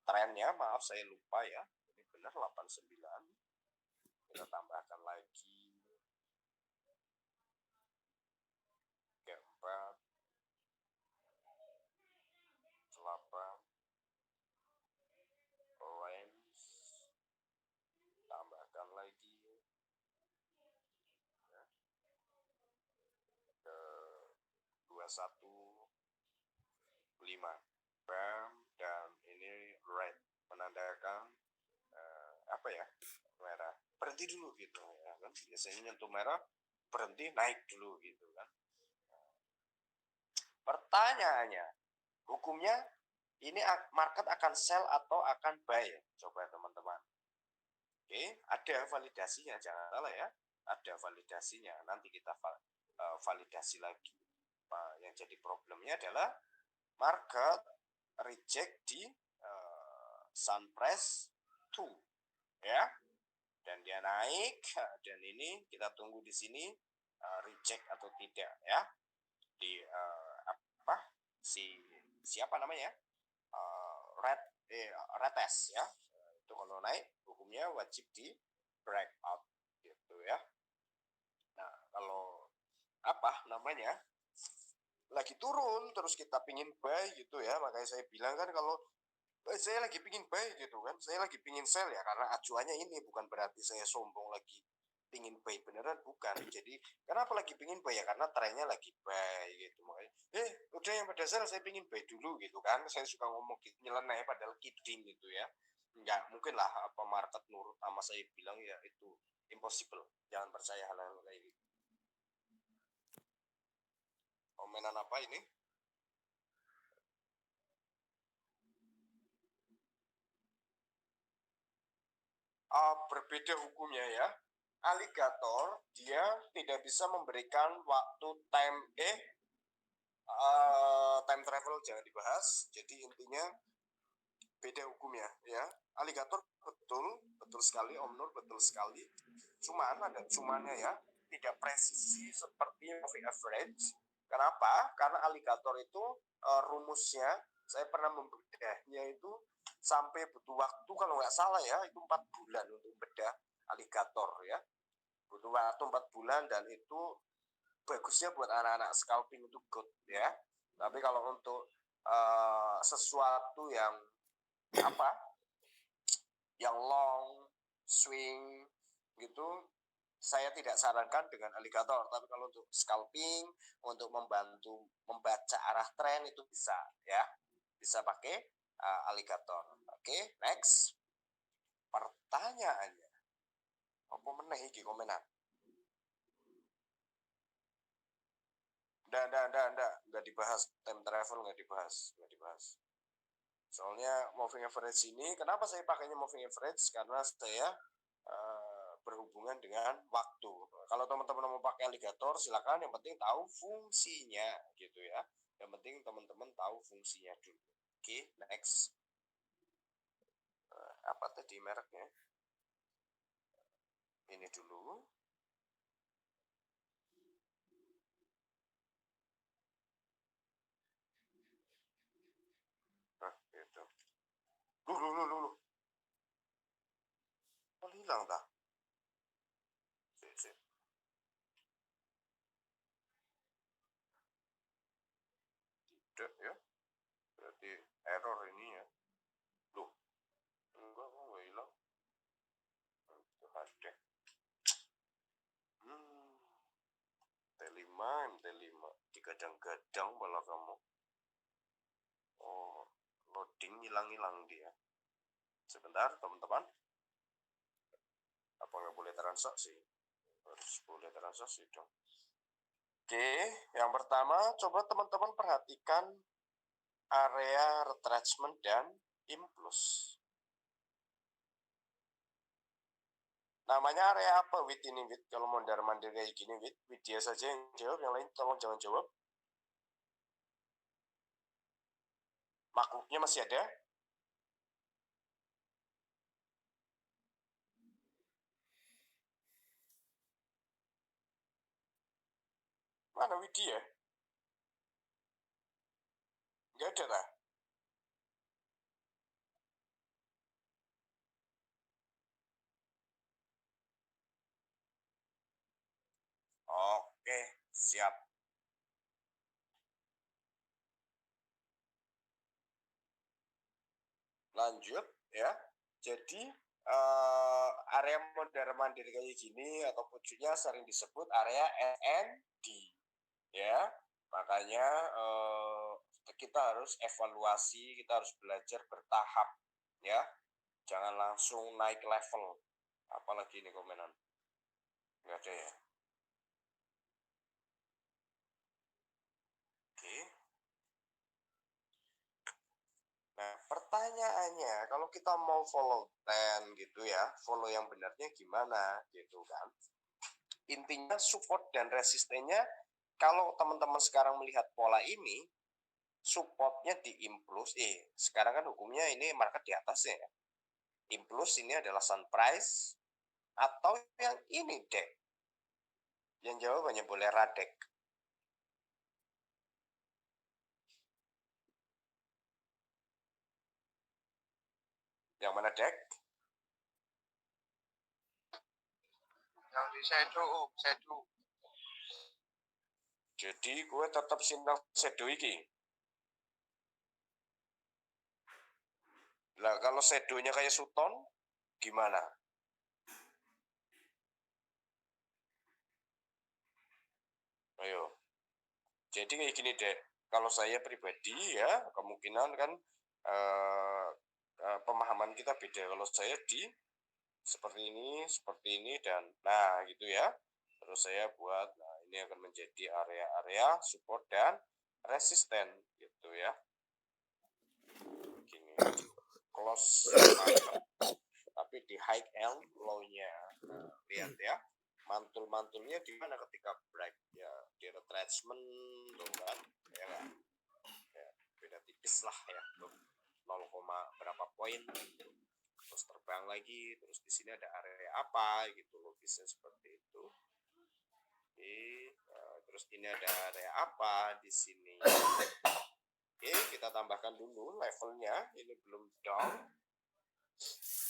trennya, maaf saya lupa ya. Ini benar 89. Kita tambahkan lagi 34, 8, lens, tambahkan lagi ya, ke 21, 5. Bam, dan ini red menandakan apa ya, merah, berhenti dulu gitu ya kan, biasanya nyentuh merah berhenti naik dulu gitu kan. Pertanyaannya, hukumnya ini market akan sell atau akan buy? Coba teman-teman. Oke, ada validasinya, jangan salah ya. Ada validasinya. Nanti kita validasi lagi. Nah, yang jadi problemnya adalah market reject di Sunprice 2 ya. Dan dia naik, dan ini kita tunggu di sini reject atau tidak ya. Di apa? Siapa namanya? Retest ya. Itu kalau naik hukumnya wajib di break out gitu ya. Nah, kalau apa namanya? Lagi turun terus kita pingin buy gitu ya, makanya saya bilang kan kalau saya lagi pingin buy gitu kan, saya lagi pingin sell ya, karena acuannya ini bukan berarti saya sombong lagi pingin buy beneran, bukan. Jadi kenapa lagi pingin buy ya, karena trennya lagi buy gitu, makanya udah yang pada sell saya pingin buy dulu gitu kan. Saya suka ngomong gitu nyeleneh padahal kidding gitu ya. Nggak mungkin lah apa market nurut sama saya bilang, ya itu impossible, jangan percaya hal-hal kayak gitu. Komenan apa ini? Berbeda hukumnya ya. Aligator dia tidak bisa memberikan waktu time travel jangan dibahas. Jadi intinya beda hukumnya ya. Aligator betul, betul sekali Om Nur, betul sekali. Cuman ada cumannya ya, tidak presisi seperti moving average. Kenapa? Karena aligator itu rumusnya saya pernah membedahnya itu sampai butuh waktu kalau nggak salah ya itu 4 bulan untuk bedah aligator ya, butuh waktu 4 bulan, dan itu bagusnya buat anak-anak scalping itu good ya. Tapi kalau untuk sesuatu yang apa, yang long swing gitu, saya tidak sarankan dengan aligator. Tapi kalau untuk scalping, untuk membantu membaca arah tren itu bisa ya, bisa pakai aligator. Oke, next. Pertanyaannya, apa meneh iki komenan? Nggak dibahas, time travel nggak dibahas. Soalnya moving average ini, kenapa saya pakainya moving average? Karena saya berhubungan dengan waktu. Kalau teman-teman mau pakai aligator, silakan. Yang penting tahu fungsinya gitu ya. Yang penting teman-teman tahu fungsinya dulu. Oke, next. Apa tadi mereknya? Ini dulu. Nah, itu. Loh. Oh, hilang dah. Sip. Tidak ya. Berarti error ini ya. Loh, enggak, kok nggak hilang. Itu ada. T5, MT5. Digadang-gadang malah kamu. Oh, loading hilang-hilang dia. Sebentar, teman-teman. Apa nggak boleh transaksi? Harus boleh transaksi dong. Oke, yang pertama, coba teman-teman perhatikan area retracement dan impuls. Namanya area apa wit ini wit? Kalau mondar-mandir kayak gini wit dia saja yang jawab, yang lain tolong jangan jawab. Makhluknya masih ada? Mana Widya? Nggak ada lah. Oke, siap. Lanjut ya. Jadi area mondar mandir kayak gini atau pucuknya sering disebut area SND ya. Makanya kita harus evaluasi, kita harus belajar bertahap ya. Jangan langsung naik level. Apalagi ini komenan. Nggak ada ya. Oke. Nah, pertanyaannya, kalau kita mau follow trend gitu ya, follow yang benarnya gimana gitu kan. Intinya support dan resistennya, kalau teman-teman sekarang melihat pola ini, supportnya di impuls, sekarang kan hukumnya ini market di atasnya ya. Impuls ini adalah sun price, atau yang ini dek. Yang jawabannya boleh radek. Yang mana dek? Yang di shadow. Jadi gue tetap sinau shadow iki. Lah kalau shadownya kayak Sutton gimana? Ayo. Jadi kayak gini dek. Kalau saya pribadi ya kemungkinan kan pemahaman kita beda. Kalau saya di seperti ini dan nah gitu ya. Terus saya buat, nah ini akan menjadi area-area support dan resisten gitu ya. Gini, close tapi di high end low-nya. Nah, lihat ya, mantul-mantulnya di mana ketika break ya, di retracement tuh kan, ya kan? Ya, beda tipis lah ya, 0, berapa poin gitu. Terus terbang lagi, terus di sini ada area apa gitu, logisnya seperti itu. Oke, terus ini ada area apa di sini. Oke, kita tambahkan dulu levelnya, ini belum down.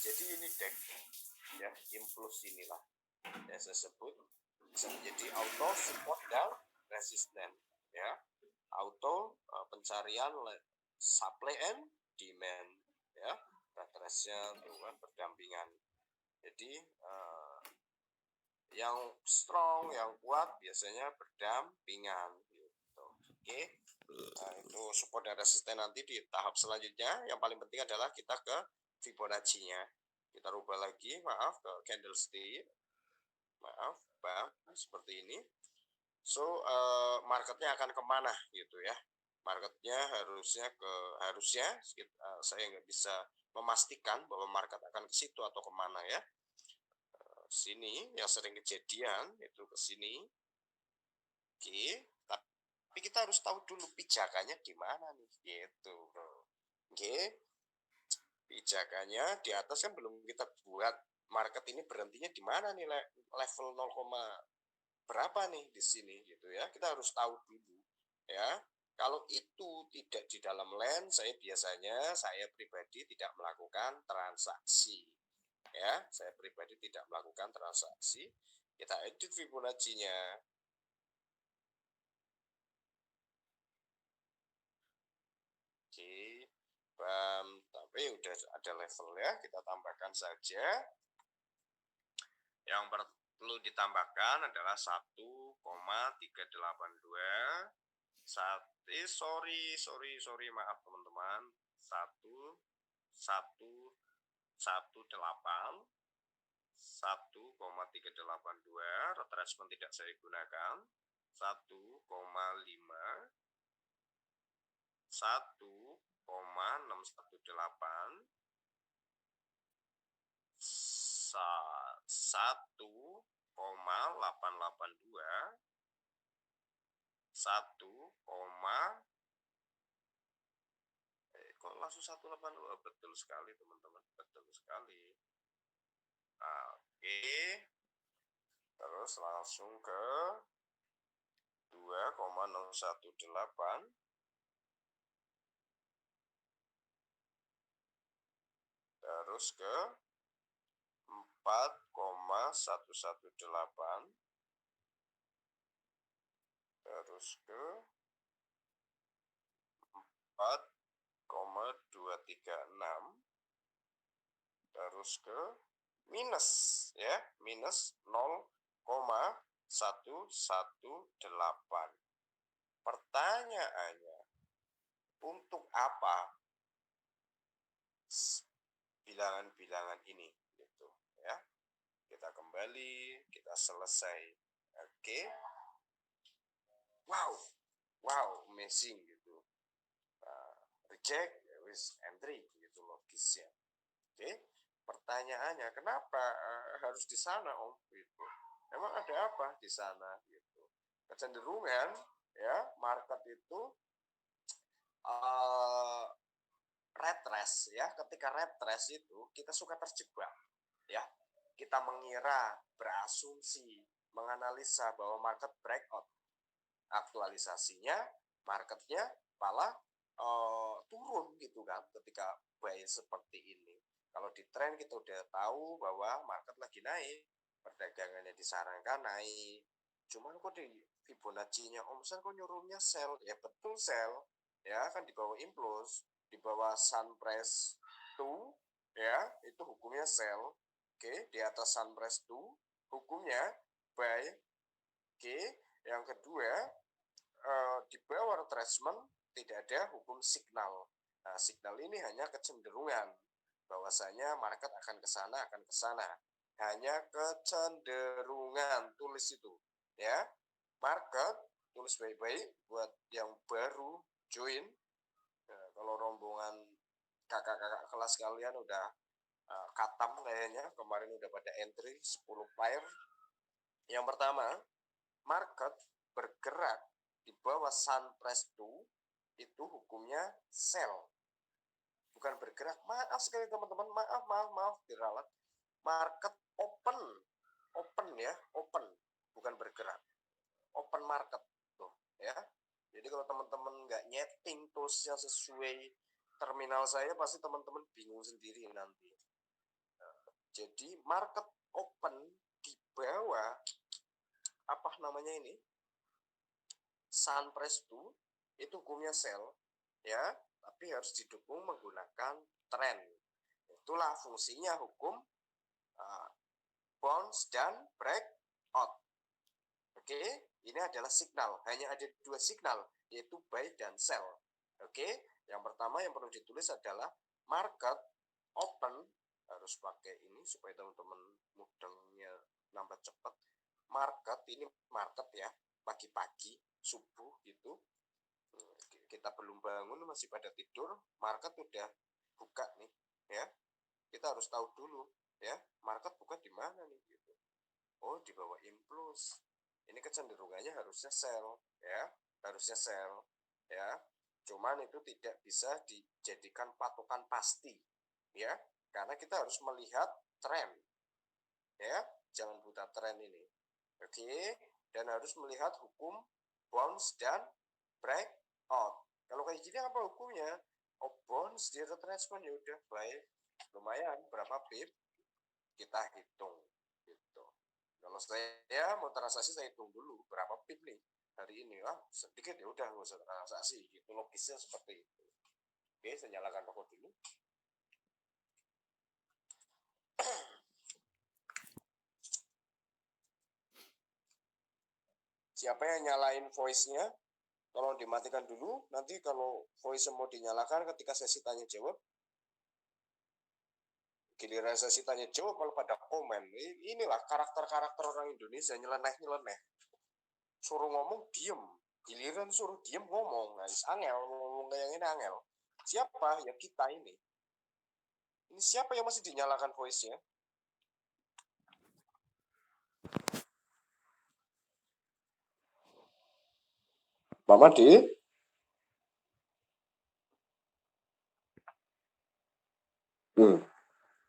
Jadi ini deck ya, impuls inilah yang saya sebut bisa menjadi auto support dan resisten ya. Auto pencarian supply and demand ya, retracenya dengan berdampingan. Jadi yang strong, yang kuat biasanya berdampingan gitu. Oke. Nah, itu support dan resisten nanti di tahap selanjutnya. Yang paling penting adalah kita ke Fibonacci-nya. Kita rubah lagi, maaf, ke candlestick. Maaf, bang, seperti ini. So, marketnya akan kemana gitu ya. Marketnya harusnya saya nggak bisa memastikan bahwa market akan ke situ atau kemana ya. Sini yang sering kejadian itu ke sini. Oke, tapi kita harus tahu dulu pijakannya di mana nih gitu. Oke, pijakannya di atas kan belum kita buat. Market ini berhentinya di mana nih, level 0, berapa nih di sini gitu ya. Kita harus tahu dulu ya. Kalau itu tidak di dalam lane, saya pribadi tidak melakukan transaksi ya. Saya pribadi tidak melakukan transaksi. Kita edit Fibonacci-nya. Oke, tapi udah ada level ya, kita tambahkan saja. Yang perlu ditambahkan adalah 1,382. Sorry, maaf teman-teman. 1,382, retracement tidak saya gunakan. 1,5, 1,618, 1,882, 1, kok langsung 182, betul sekali teman-teman, betul sekali. Oke, terus langsung ke 2,018, terus ke 4,118, terus ke 4,236, terus ke minus ya, minus 0,118. Pertanyaannya, untuk apa bilangan-bilangan ini gitu ya. Kita kembali, kita selesai. Oke. Wow, amazing gitu. Reject, wis entry gitu logisnya. Oke. Pertanyaannya, kenapa harus di sana Om? Gitu. Emang ada apa di sana? Gitu. Kecenderungan ya market itu red race ya. Ketika red race itu kita suka terjebak ya. Kita mengira, berasumsi, menganalisa bahwa market breakout. Aktualisasinya marketnya malah turun gitu kan ketika buy seperti ini. Kalau di trend kita udah tahu bahwa market lagi naik, perdagangannya disarankan naik. Cuman kok di Fibonacci-nya Omset kok nyuruhnya sell? Ya betul sell. Ya kan di bawah impuls, di bawah Sunprice 2 ya, itu hukumnya sell. Oke, di atas Sunprice 2 hukumnya buy. Oke, yang kedua di bawah retracement tidak ada hukum signal. Nah, signal ini hanya kecenderungan bahwasanya market akan ke sana. Hanya kecenderungan, tulis itu ya. Market tulis baik-baik buat yang baru join. Nah, kalau rombongan kakak-kakak kelas kalian udah katam kayaknya, kemarin udah pada entry 10 player. Yang pertama, market bergerak di bawah Sunprice 2 itu hukumnya sell, bukan bergerak. Maaf sekali teman-teman, maaf diralat. Market open ya, open, bukan bergerak. Open market tuh ya. Jadi kalau teman-teman nggak nyeting toolsnya sesuai terminal saya, pasti teman-teman bingung sendiri nanti. Jadi market open di bawah apa namanya ini, Sunprice 2 itu hukumnya sell ya, tapi harus didukung menggunakan trend. Itulah fungsinya hukum bounce dan breakout. Oke, ini adalah signal. Hanya ada dua signal, yaitu buy dan sell. Oke, yang pertama yang perlu ditulis adalah market open, harus pakai ini supaya teman-teman mudahnya nambah cepat. Market ini market ya, pagi-pagi, subuh gitu. Kita belum bangun, masih pada tidur, market udah buka nih ya. Kita harus tahu dulu ya, market buka di mana nih gitu. Oh, di bawah impuls. Ini kecenderungannya harusnya sell ya, harusnya sell ya. Cuman itu tidak bisa dijadikan patokan pasti ya, karena kita harus melihat tren ya, jangan buta tren ini. Oke, dan harus melihat hukum bounce dan breakout. Kalau kayak gini apa hukumnya? Oh, bounce di retracement, ya udah baik, lumayan berapa pip kita hitung gitu. Kalau saya mau transaksi, saya hitung dulu berapa pip nih hari ini. Sedikit ya udah nggak usah transaksi gitu, logisnya seperti itu. Oke, saya nyalakan rokok dulu. Siapa yang nyalain voice-nya? Tolong dimatikan dulu. Nanti kalau voice mau dinyalakan ketika sesi tanya jawab, giliran sesi tanya jawab kalau pada komen. Inilah karakter-karakter orang Indonesia, nyeleneh. Suruh ngomong diem, giliran suruh diem ngomong. Nah, angel ngomong kayak ini angel. Siapa? Ya kita ini. Ini siapa yang masih dinyalakan voice-nya? Mama di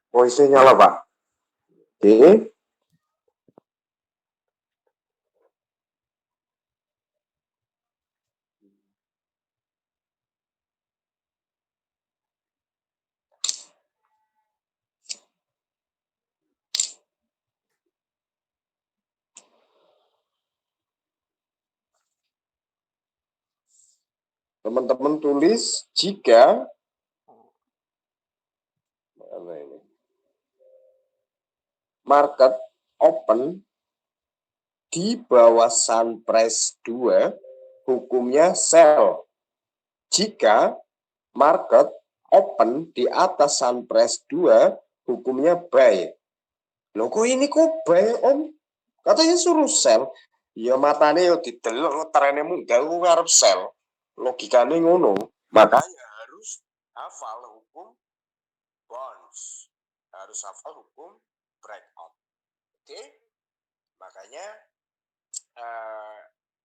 voice-nya nyala Pak. Di Teman-teman tulis jika mana ini? Market open di bawah Sunprice 2, hukumnya sell. Jika market open di atas Sunprice 2, hukumnya buy. Loh kok ini kok buy, Om? Katanya suruh sell. Ya matane yo didelok trennya munggah ku ngarep sell. Logikane ngono. Makanya harus hafal hukum bonds. Harus hafal hukum breakout. Oke? Makanya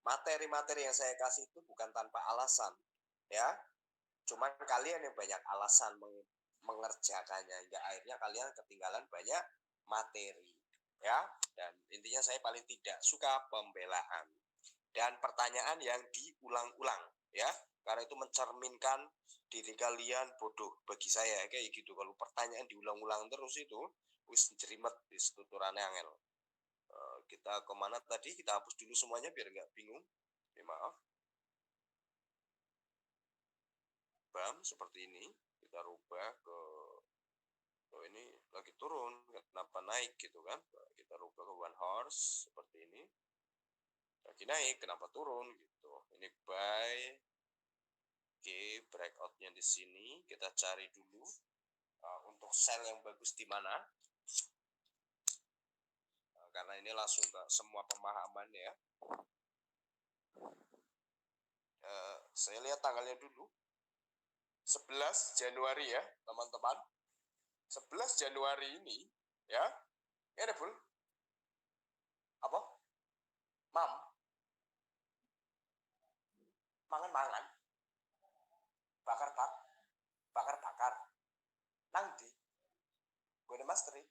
materi-materi yang saya kasih itu bukan tanpa alasan, ya. Cuman kalian yang banyak alasan mengerjakannya, hingga akhirnya kalian ketinggalan banyak materi, ya. Dan intinya saya paling tidak suka pembelaan dan pertanyaan yang diulang-ulang, ya, karena itu mencerminkan diri kalian bodoh bagi saya kayak gitu. Kalau pertanyaan diulang-ulang terus itu wis jerimet di tuturannya angel. Kita kemana tadi? Kita hapus dulu semuanya biar nggak bingung. Ya, maaf. BAM seperti ini. Kita rubah ke ini lagi turun. Kenapa naik gitu kan? Kita rubah ke one horse seperti ini. Lagi naik, kenapa turun gitu. Ini buy. Oke, breakoutnya di sini. Kita cari dulu untuk sell yang bagus di mana. Karena ini langsung ke semua pemahaman ya. Saya lihat tanggalnya dulu. 11 Januari ya, teman-teman. 11 Januari ini, ya. Ini full. Apa? Mam. Mangan-mangan. Bakar-bakar. Bakar-bakar. Nang di. Gue ada mastery.